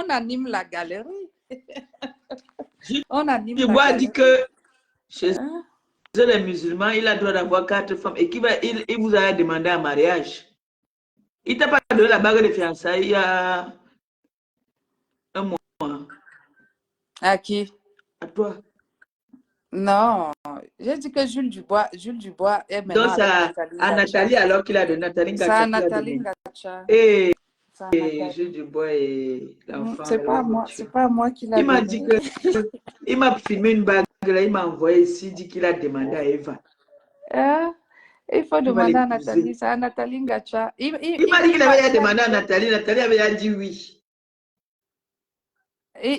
anime la galerie. On anime Jules la Dubois galerie. dit que chez les musulmans, il a le droit d'avoir 4 femmes et il vous a demandé un mariage. Il t'a pas donné la bague de fiançailles il y a un mois. À qui? À toi. Non, j'ai dit que Jules Dubois est maintenant Donc, avec à Nathalie, alors qu'il a donné Nathalie Ngacha. C'est Ngacha. à Nathalie Ngacha. Et Jules Dubois et l'enfant. C'est pas moi qui l'a Il m'a donné. dit que il m'a filmé une bague là, il m'a envoyé ici, dit qu'il a demandé à Eva. Il faut Il va demander à l'épouser. Nathalie, c'est à Nathalie Ngacha. Il m'a dit qu'il avait demandé à Nathalie, Nathalie avait dit oui.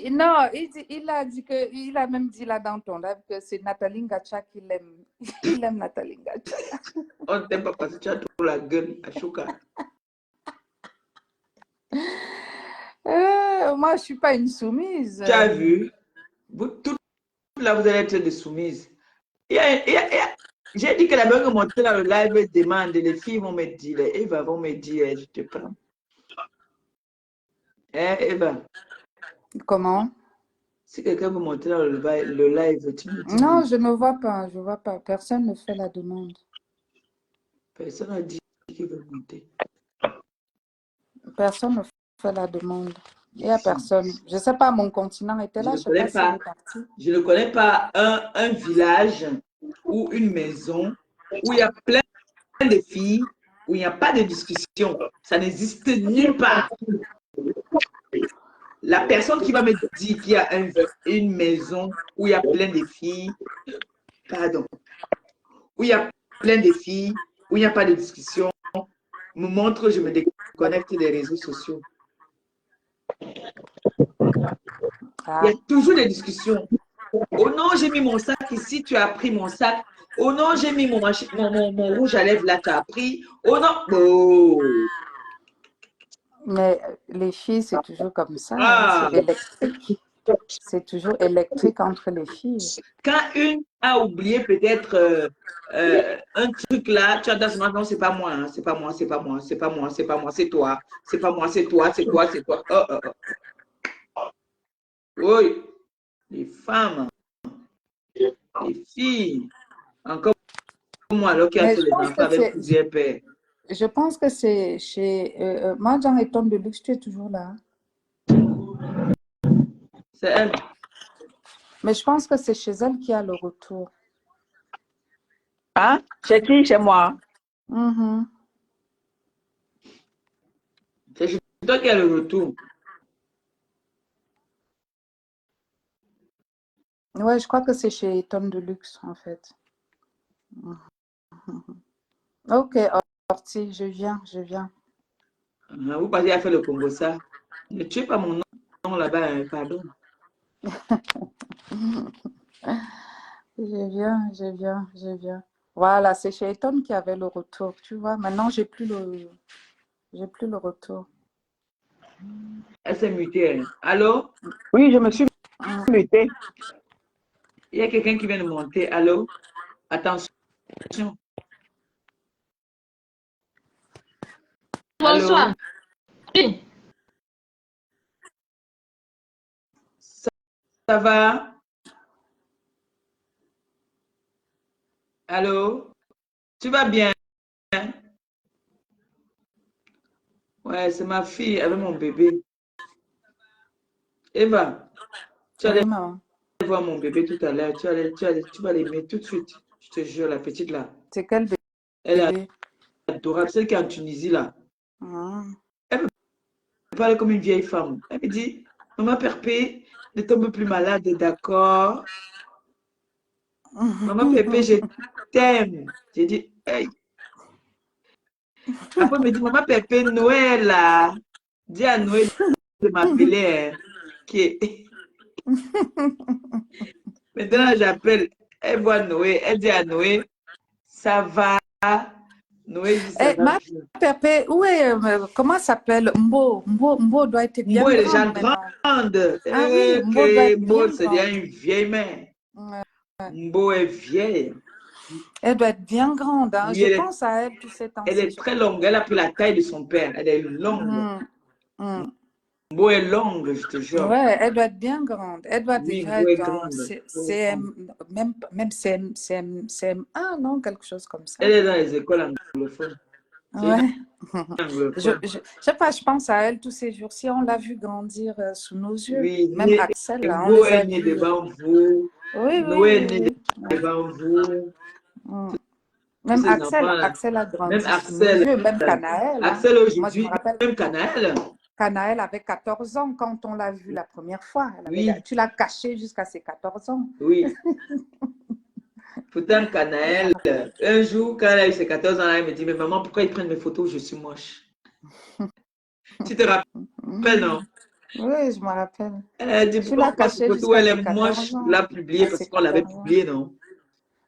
Non, il a dit que, il a même dit là dans ton live que c'est Nathalie Ngacha qu'il aime. Il aime Nathalie Ngacha. On ne t'aime pas parce que tu as trop la gueule à Chouka. Moi, je ne suis pas une soumise. Tu as vu? Toutes là, vous allez être des soumises. J'ai dit que la bonne montée dans le live demande, les filles vont me dire, Eva vont me dire, je te prends. Eva? Comment? Si quelqu'un veut monter dans le live, tu me dis. Non, je ne vois pas, je ne vois pas. Personne ne fait la demande. Personne n'a dit qu'il veut monter. Personne ne fait la demande. Il n'y a personne. Je ne sais pas, mon continent était là. Je ne connais pas un village ou une maison où il y a plein de filles, où il n'y a pas de discussion. Ça n'existe nulle part. La personne qui va me dire qu'il y a une maison où il y a plein de filles, pardon, où il y a plein de filles, où il n'y a pas de discussion, me montre, je me déconnecte des réseaux sociaux. Ah. Il y a toujours des discussions. Oh non, j'ai mis mon sac ici, tu as pris mon sac. Oh non, j'ai mis mon rouge à lèvres là, tu as pris. Oh non. Oh. Mais les filles, c'est toujours comme ça. Hein, Ah. c'est électrique. C'est toujours électrique entre les filles. Quand une a oublié peut-être un truc là, tu as dans ce moment, non, c'est pas moi, hein, c'est pas moi, c'est pas moi, c'est pas moi, c'est pas moi, c'est toi, c'est pas moi, c'est toi, c'est toi, c'est toi. Oh, oh, oh. Oui, les femmes, les filles, encore moi, alors qui a Mais fait je les pense enfants que avec plusieurs pères. je pense que c'est chez Mahjong et Tom de Luxe, tu es toujours là. C'est elle. Mais je pense que c'est chez elle qui a le retour. Hein? Chez qui? Chez moi? Mhm. C'est chez toi qui a le retour. Ouais, je crois que c'est chez Tom de Luxe, en fait. Ok, Orti, je viens, je viens. Vous partez à faire le Congo ça. Ne tuez pas mon nom là-bas, hein, pardon. Je viens, je viens, je viens. Voilà, c'est chez Eton qui avait le retour, tu vois. Maintenant, j'ai plus le retour. Elle s'est mutée. Hein. Allô? Oui, je me suis mutée. Il y a quelqu'un qui vient de monter. Allô? Attention. Bonsoir. Oui. Ça va? Allô? Tu vas bien? Ouais, c'est ma fille avec mon bébé. Eva, tu allais Oui, maman. voir mon bébé tout à l'heure. Tu vas l'aimer tout de suite. Je te jure, la petite là. C'est quel Elle est bébé? adorable. Celle qui est en Tunisie là. Elle me parle comme une vieille femme. Elle me dit, Maman Perpé, ne tombe plus malade, d'accord? Maman Pépé, je t'aime. J'ai dit, hey. Après, elle me dit, Maman Pépé, Noël, là. Dis à Noël de m'appeler. Hein, qui est... Maintenant, j'appelle. Elle voit Noé. Elle dit à Noé, ça va. Noé dit, ça Eh, va ma bien. Pépé, où est, comment s'appelle Mbo? Mbo doit être bien Mbo est déjà grande maintenant. grande. Ah oui, Mbo doit être Mbo, bien c'est déjà grande. une vieille mère. Ouais. Mbo est vieille. Elle doit être bien grande. Hein. Oui, Je pense à elle tous ces elle temps-ci. est très longue. Elle a pris la taille de son père. Elle est longue. Mbo est longue, je te jure. Ouais, elle doit être bien grande. Elle doit Oui, déjà Mbo est être en grande. même CM1, non, quelque chose comme ça. Elle est dans les écoles anglophones. Ouais. Anglophone. Je sais pas, je pense à elle tous ces jours-ci. On l'a vu grandir sous nos yeux. Oui, Même Axel, là, on Mbo les est a né vus. devant vous. Oui, Noé est oui, né oui, oui. devant vous. Tous Même ces enfants-là. Axel a Même grandi sous nos Axel. yeux. Même Canaël. Hein. Axel Moi, je me aujourd'hui, rappelle, même Canaël. Canaël avait 14 ans quand on l'a vu la première fois. Oui, Tu l'as caché jusqu'à ses 14 ans. oui. Pourtant, Canaël, un jour, quand elle a eu ses 14 ans, elle me dit, mais maman, pourquoi ils prennent mes photos? Je suis moche. Tu te rappelles, non? Oui, je me rappelle. Elle a dit, Tu pourquoi l'as on prend cette caché photo où jusqu'à elle ses est 14 moche? ans. Tu l'as publiée À parce ses qu'on l'avait 14 ans. publiée, non?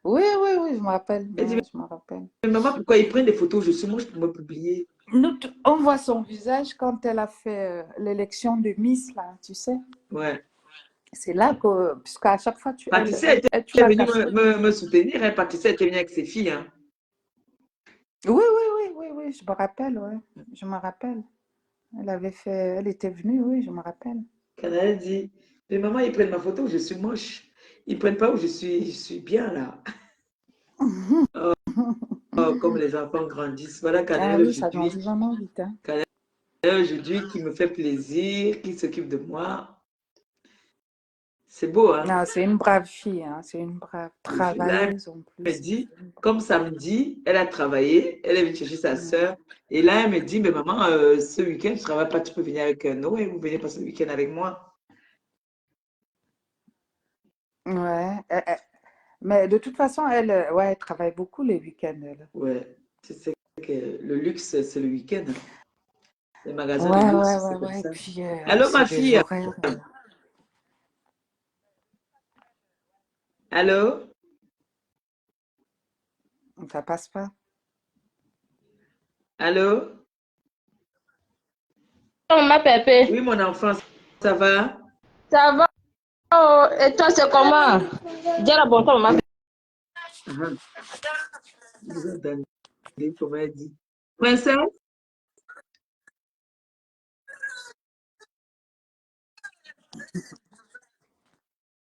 Oui, oui, oui, je me rappelle. Elle dit, Ouais, je me rappelle. mais maman, pourquoi ils prennent des photos? Je suis moche pour me publier. On voit son visage quand elle a fait l'élection de Miss, là, tu sais. Ouais. C'est là que, puisqu'à chaque fois, tu Patricia était l'as venue caché. me soutenir. Hein. Patricia était venue avec ses filles. Hein. Oui, oui, oui, oui, oui, je me rappelle, ouais. Je me rappelle. Elle était venue, oui, je me rappelle. Quand elle dit, mais maman, ils prennent ma photo où je suis moche. Ils prennent pas où je suis bien là. Oh, comme les enfants grandissent. Voilà Ah Canaël oui, ça aujourd'hui. grandit vraiment vite. Hein. Canaël aujourd'hui qui me fait plaisir, qui s'occupe de moi. C'est beau, hein? Ah, c'est une brave fille, hein. C'est une brave travailleuse en Elle me plus. dit, comme samedi, elle a travaillé, elle est venue chercher sa soeur. Et là, elle me dit, mais maman, ce week-end, je ne travaille pas, tu peux venir avec Noé, vous venez passer le week-end avec moi. Ouais. Mais de toute façon, elle travaille beaucoup les week-ends, elle. Ouais, c'est ce que le luxe, c'est le week-end. Les magasins Ouais, de luxe, ouais, c'est ouais, comme ouais. ça. Puis, Allô, c'est ma des fille? horaires. Allô? Ça passe pas. Allô? Ma Pépé. Oui, mon enfant, ça va? Ça va? Oh, et toi, c'est comment? Dis la bonne maman. Uh-huh. Vous entendez comment elle dit? Princesse?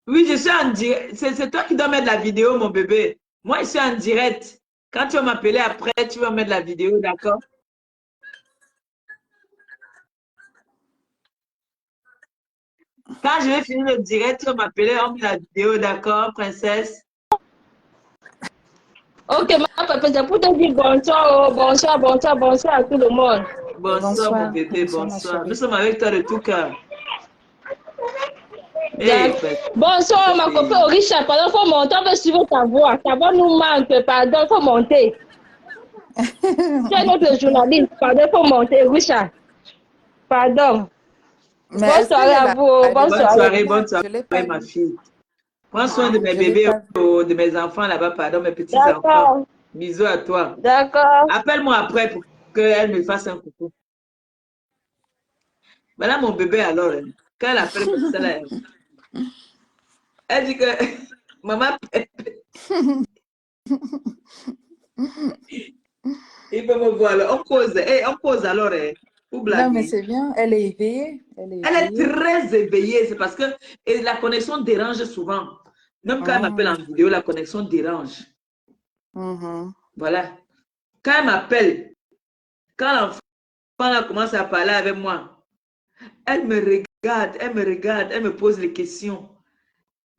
Oui, je suis en direct. C'est toi qui dois mettre la vidéo, mon bébé. Moi, je suis en direct. Quand tu vas m'appeler après, tu vas mettre la vidéo, d'accord? Quand je vais finir le direct, tu vas m'appeler, on met la vidéo, d'accord, princesse? Ok, ma Pépé, c'est pour te dire bonsoir, oh, bonsoir, bonsoir, bonsoir à tout le monde. Bonsoir, mon Bonsoir. bébé, Bonsoir, ma bonsoir. Nous chérie. sommes avec toi de tout cœur. Hey, D'accord. princesse, Bonsoir, ma copine Richard. Pardon, il faut monter, on veut suivre ta voix. Ta voix nous manque, pardon, il faut monter. Tu es notre journaliste, pardon, il faut monter, Richard. Pardon. Mais Bonne est-ce qu'elle soirée est à là? vous, oh, Elle est bonne bonne là? soirée. soirée, Je l'ai pas ma vue. fille. Prends soin de mes Je l'ai bébés, pas vue. de mes enfants là-bas, pardon, mes petits-enfants. D'accord, Bisous à toi. d'accord. Appelle-moi après pour qu'elle me fasse un coucou. Voilà mon bébé alors. Hein. Quand elle appelle comme ça, là, elle dit que maman, il peut me voir. Alors. On cause, on cause alors, hein, pour Non, mais blaguer. c'est bien. Elle est éveillée. Elle est Elle est éveillée. très éveillée, c'est parce que et la connexion dérange souvent. Même quand elle m'appelle en vidéo, la connexion dérange. Voilà. Quand elle m'appelle, quand l'enfant là, commence à parler avec moi, elle me regarde, elle me pose les questions.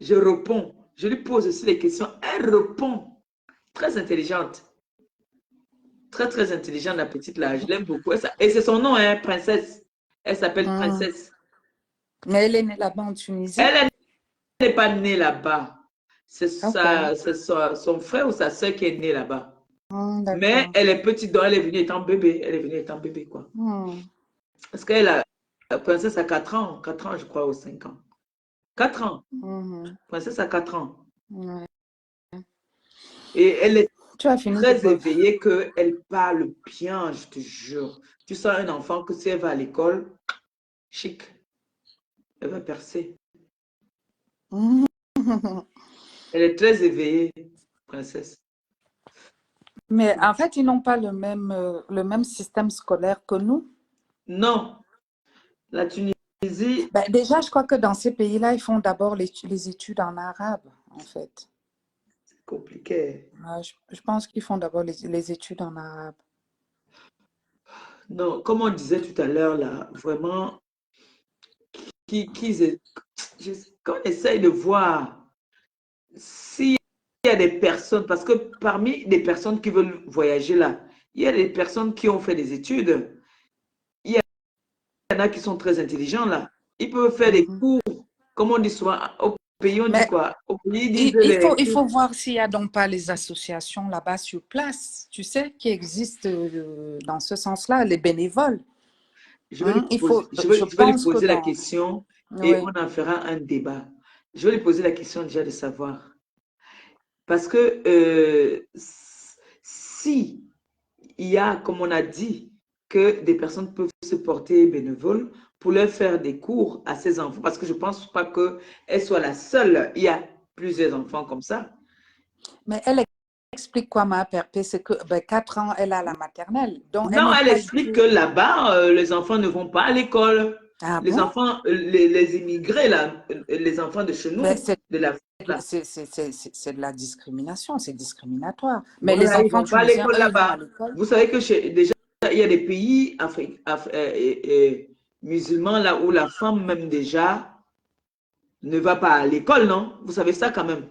Je réponds. Je lui pose aussi les questions. Elle répond. Très intelligente. Très, très intelligente, la petite là. Je l'aime beaucoup. Et c'est son nom, hein, Princesse. Elle s'appelle Princesse. Mais elle est née là-bas en Tunisie? Elle n'est pas née là-bas. C'est Ok. son frère ou sa soeur qui est née là-bas. Mais D'accord. elle est petite, donc elle est venue étant bébé. Elle est venue étant bébé, quoi. Parce qu'elle a, la princesse a 4 ans. 4 ans, je crois, ou 5 ans. 4 ans. Princesse a 4 ans. Ouais. Et elle est Tu as fini très de bouffer. éveillée qu'elle parle bien, je te jure. Tu sens un enfant que si elle va à l'école, chic, elle va percer. Elle est très éveillée, princesse. Mais en fait, ils n'ont pas le même système scolaire que nous. Non, la Tunisie... Ben, déjà, je crois que dans ces pays-là, ils font d'abord les études en arabe, en fait. C'est compliqué. Ouais, je pense qu'ils font d'abord les études en arabe. Non, comme on disait tout à l'heure, là, vraiment, qu'on essaye de voir s'il y a des personnes, parce que parmi les personnes qui veulent voyager là, il y a des personnes qui ont fait des études. Il y en a qui sont très intelligents là. Ils peuvent faire des cours, comme on dit souvent, au pays, on dit quoi? Au pays, ils disent il faut voir s'il n'y a donc pas les associations là-bas sur place, tu sais, qui existent dans ce sens-là, les bénévoles. Je vais lui poser la question et on en fera un débat. Je vais lui poser la question déjà de savoir. Parce que si il y a, comme on a dit, que des personnes peuvent se porter bénévoles pour leur faire des cours à ces enfants, parce que je ne pense pas qu'elle soit la seule. Il y a plusieurs enfants comme ça. Mais elle explique quoi, ma Perpé? C'est que 4 ans, elle a la maternelle. Donc non, elle explique que là-bas, les enfants ne vont pas à l'école. Ah les bon? enfants, les immigrés, là, les enfants de chez nous, de l'Afrique. C'est de la discrimination, c'est discriminatoire. Mais Voilà, les enfants ils vont pas à tunisiens, l'école eux, ils vont à là-bas. l'école. Vous savez que déjà, il y a des pays musulmans là où la femme même déjà ne va pas à l'école, non? Vous savez ça quand même.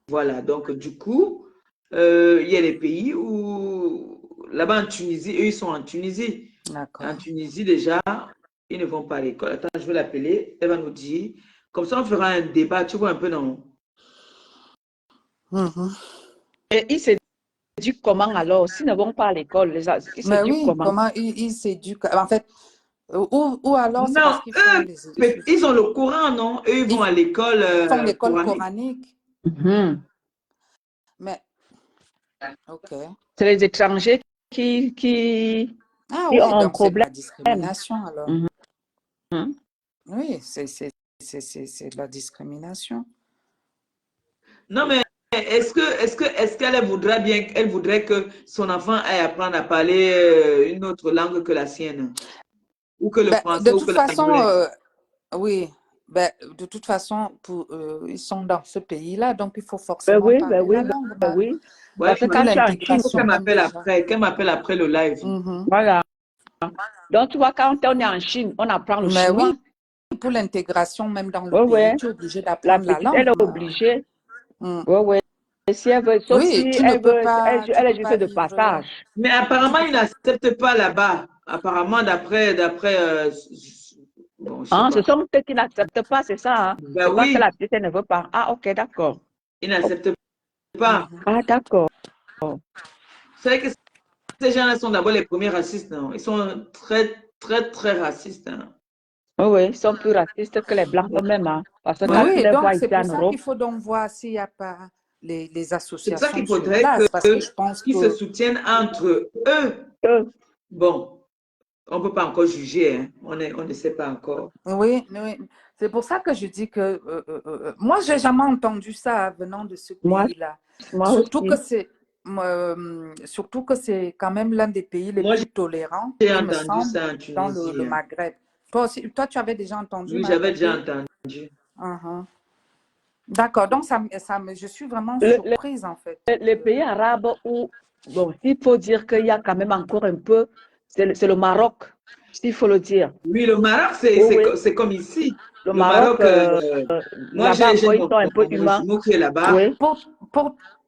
Voilà, donc du coup, il y a des pays où, là-bas en Tunisie, eux, ils sont en Tunisie. En Tunisie, déjà, ils ne vont pas à l'école. Attends, je vais l'appeler, elle va nous dire. Comme ça, on fera un débat, tu vois un peu, non? Et il se s'éduquent comment alors? S'ils ne vont pas à l'école, ils Mais s'éduquent oui, comment? comment ils s'éduquent. En fait, ou alors c'est parce Non, qu'ils font les études. ils ont le Coran, non? Eux, ils vont à l'école Ils font l'école coranique. coranique. Mhm. Mais, ok. C'est les étrangers qui Ah ont oui, un donc c'est de problème. la discrimination alors. Mhm. Mhm. Oui, c'est de la discrimination. Non, mais est-ce qu'elle voudrait bien, elle voudrait que son enfant aille apprendre à parler une autre langue que la sienne? Ou que le Ben, français de ou toute que façon, l'anglais? oui, ben, de toute façon, ils sont dans ce pays-là, donc il faut Ben forcément oui, ben parler oui, la langue. ben oui. Ouais, Parce que Pour quand tu es en Chine, il faut l'intégration qu'elle même m'appelle déjà. après, le live. Mhm. voilà. Donc, tu vois, quand on est en Chine, on apprend le Mais chinois. oui, pour l'intégration même dans le Oui, pays, oui. tu es obligé La d'apprendre la petite, elle langue. est obligée. Mm. Oui, oui. Si elle veut, sauf si Oui, tu ne peux elle pas, tu est peux juste pas de vivre. passage. Mais apparemment, ils n'acceptent pas là-bas. Apparemment, d'après, bon, je sais Hein, ce pas. sont ceux qui n'acceptent pas, c'est ça. Hein? Ben C'est pas que oui, la petite, elle ne veut pas. Ah, ok, d'accord. ils n'acceptent pas. Mhm. Ah, d'accord. Vous savez que ces gens-là sont d'abord les premiers racistes, non? Ils sont très, très, très racistes. Hein. Oui, oui, ils sont plus racistes que les Blancs eux-mêmes. Hein? Parce que Mais quand tu oui, les donc vois c'est ici pour en ça Europe, qu'il faut donc voir s'il n'y a pas les C'est pour ça associations qu'il sur faudrait place, parce que je pense qu'ils se que soutiennent entre eux. eux, Bon, on ne peut pas encore juger. Hein. On ne sait pas encore. oui, oui. C'est pour ça que je dis que moi, j'ai jamais entendu ça venant de ce moi, pays-là. moi Surtout que aussi. c'est quand même l'un des pays les Moi, plus tolérants, j'ai il me entendu semble, ça en dans Tunisie. le Hein. Maghreb. Toi aussi, toi, tu avais déjà entendu, Oui, ma j'avais déjà Pépé? entendu. Mhm. D'accord, donc je suis vraiment Le- surprise en fait. les pays arabes où, bon, il faut dire qu'il y a quand même encore un peu, c'est le Maroc, s'il faut le dire. Oui, le Maroc, Oui, oui. c'est comme ici. Le Le Maroc, Maroc, moi, là-bas j'ai encore, ils sont un peu mon humains. jumeau qui est là-bas. Oui,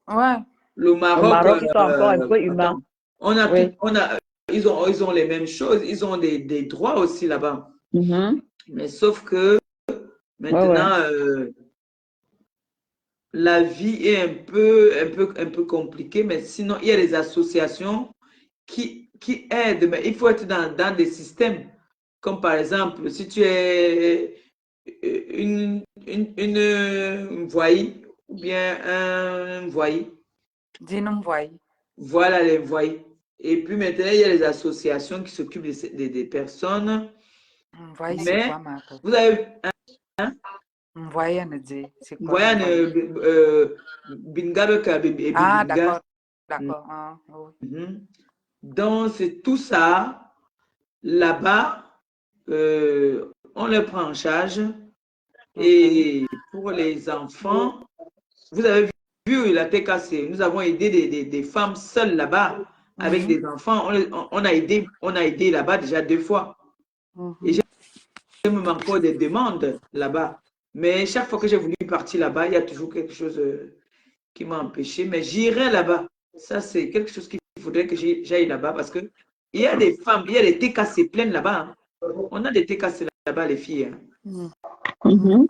Ouais. Le au Maroc, Maroc, ils sont encore un peu humains. attends, Oui. ils ont les mêmes choses. Ils ont des droits aussi là-bas. Mhm. Mais sauf que Ouais, ouais. maintenant, la vie est un peu compliquée. Mais sinon, il y a des associations qui aident. Mais il faut être dans des systèmes. Comme par exemple, si tu es une voyie ou bien un voyé. Dis-nous, voyez. Voilà les voyés. Et puis maintenant, il y a les associations qui s'occupent des personnes. Voyez, c'est Mais quoi, ma Pépé? vous avez Voyez, me dit, c'est quoi, voyé voyez? Bingabe et Ah, Bibinga. d'accord, d'accord. Ah, oui. Mhm. Donc, c'est tout ça. Là-bas, on les prend en charge. Et pour les enfants, vous avez vu la TKC, nous avons aidé des femmes seules là-bas avec des enfants. On a aidé là-bas déjà 2 fois. Et j'ai même encore des demandes là-bas. Mais chaque fois que j'ai voulu partir là-bas, il y a toujours quelque chose qui m'a empêché. Mais j'irai là-bas. Ça, c'est quelque chose qu'il faudrait que j'aille là-bas parce que il y a des femmes, il y a des TKC pleines là-bas. Hein. On a des TKC là-bas, les filles. Hein. Mhm.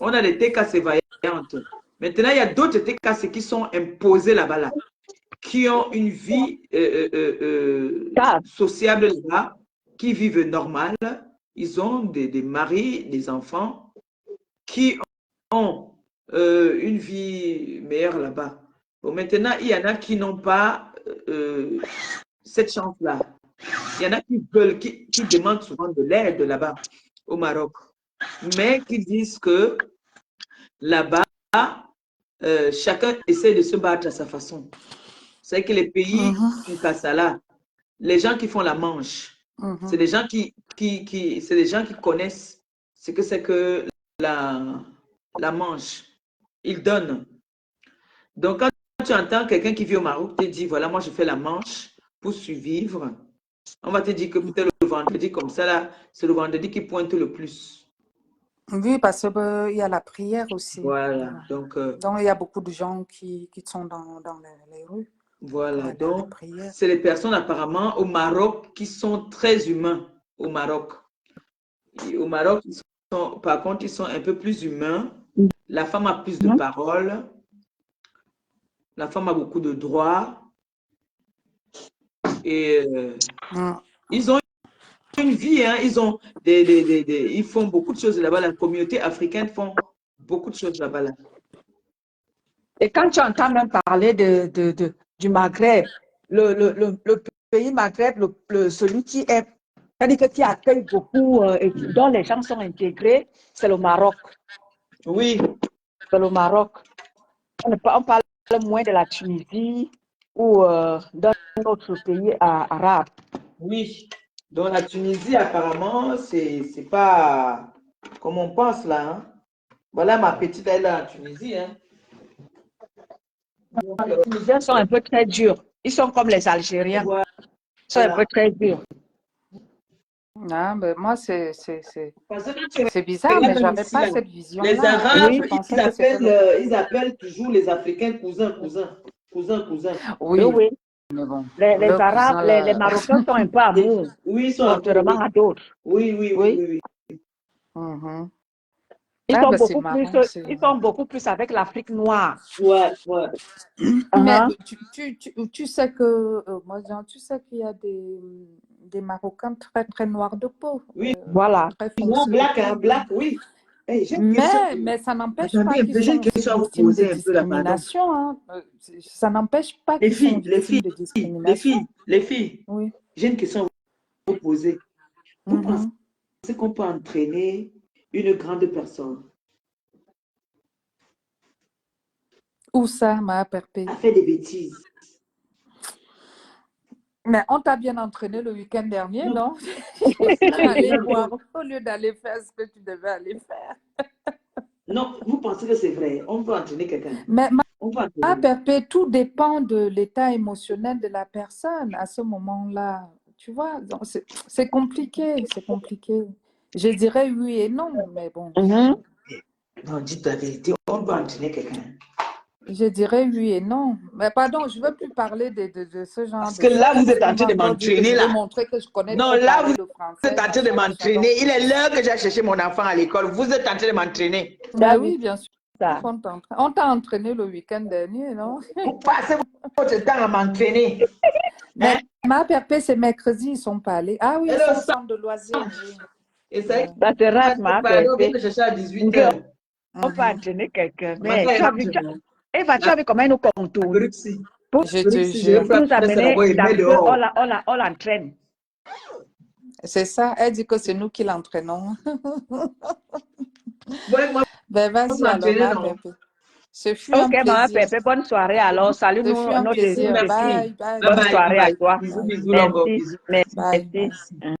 On a des TKC vaillantes. Maintenant, il y a d'autres TKC qui sont imposés là-bas, là, qui ont une vie sociable là, qui vivent normal. Ils ont des maris, des enfants qui ont une vie meilleure là-bas. Bon, maintenant, il y en a qui n'ont pas cette chance-là. Il y en a qui veulent, qui demandent souvent de l'aide là-bas au Maroc, mais qui disent que là-bas, chacun essaie de se battre à sa façon. C'est que les pays Nkasala, les gens qui font la manche, c'est des gens c'est des gens qui connaissent ce que c'est que la manche. Ils donnent. Donc, quand tu entends quelqu'un qui vit au Maroc te dit, voilà, moi je fais la manche pour survivre, on va te dire que peut-être le vendredi comme ça, là, c'est le vendredi qui pointe le plus. Oui, parce qu'il y a la prière aussi. Voilà. Donc, il y a beaucoup de gens qui sont dans les rues. Voilà. Donc, c'est les personnes apparemment au Maroc qui sont très humains au Maroc. Et au Maroc, par contre, ils sont un peu plus humains. La femme a plus de paroles. La femme a beaucoup de droits. Et Mm. ils ont une vie, hein. Ils ont ils font beaucoup de choses là-bas. La communauté africaine font beaucoup de choses là-bas. Là. Et quand tu entends même parler du Maghreb, le pays Maghreb, celui qui est, c'est-à-dire que qui accueille beaucoup et dont les gens sont intégrés, c'est le Maroc. Oui. C'est le Maroc. On parle moins de la Tunisie ou d'un autre pays arabe. Oui. Donc la Tunisie, apparemment, c'est pas comme on pense là. Hein. Voilà ma petite, elle est en Tunisie. Hein. Les Tunisiens sont un peu très durs. Ils sont comme les Algériens. Voilà. Ils sont un peu très durs. Ah, ben moi, c'est Parce que tu bizarre, mais regardes j'avais ici, pas là, cette les vision-là. Arabes, Je pensais que c'était le... ils appellent toujours les Africains cousins. Oui, Oui. mais bon. Les Le Arabes, cousin, les là... Marocains sont un peu amours, Oui, ils sont contrairement à d'autres. Oui. Mhm. Ils Ah, sont ben, c'est beaucoup plus, marrant. ils sont beaucoup plus avec l'Afrique noire. Ouais. Mais Uh-huh. tu sais que, moi, genre, tu sais qu'il y a des Marocains très, très noirs de peau. Oui. Voilà. Très Noir, foncés. black, oui. Hey, j'ai une question. Mais ça n'empêche pas Attendez un qu'ils peu, j'ai une sont aussi question à vous victimes de poser un peu là, pardon. discrimination. Hein. Ça n'empêche pas Les qu'ils sont filles, victimes de discrimination. les filles, Oui. j'ai une question à vous poser. Vous Mhm. pensez qu'on peut entraîner une grande personne Où ça, ma perpé? à faire des bêtises? Mais on t'a bien entraîné le week-end dernier, non? Non, Aller boire au lieu d'aller faire ce que tu devais aller faire. non, vous pensez que c'est vrai? On peut entraîner quelqu'un. Mais On peut ma entraîner. perpé, tout dépend de l'état émotionnel de la personne à ce moment-là. Tu vois, donc c'est compliqué, c'est compliqué. Je dirais oui et non, mais bon. Mhm. Non, dites la vérité, on peut entraîner quelqu'un. Je dirais oui et non. Mais pardon, je ne veux plus parler de ce genre Parce de que là, choses. vous êtes en On train m'a de encore dit que m'entraîner je là. vais montrer que je connais Non, trop là, parler vous le êtes français, en train de machin, machin. Donc, m'entraîner. Il est l'heure que j'ai cherché mon enfant à l'école. Vous êtes en train de m'entraîner. mais T'as oui, vu bien sûr. ça? On t'a entraîné le week-end dernier, non? Vous passez votre temps à m'entraîner. Mais Hein? ma perpé, c'est mercredi, ils ne sont pas allés. Ah oui, Et ils sont le au centre de loisirs, oui. Et c'est vrai Ça te rate, ma pardon, bébé. viens me chercher à 18 On h. peut entraîner quelqu'un. Mais Matin, tu as vu, Eva, tu as vu comment il nous contourne Bruxelles. pour Je te Je jure. vais nous amener d'abord, il met dans que dehors. on l'entraîne. C'est ça, elle dit que c'est nous qui l'entraînons. Ouais, moi, Ben vas-y alors, m'entraîner, ma non. perpé. Ce fut un Ok, maman plaisir. Pépé, bonne soirée alors. Salut Ce fut un notre plaisir. petite. Bye, bye. Bonne soirée à toi. Bisous, Bye. bisous, Longo. Merci, Bisous. Bye, bye. merci.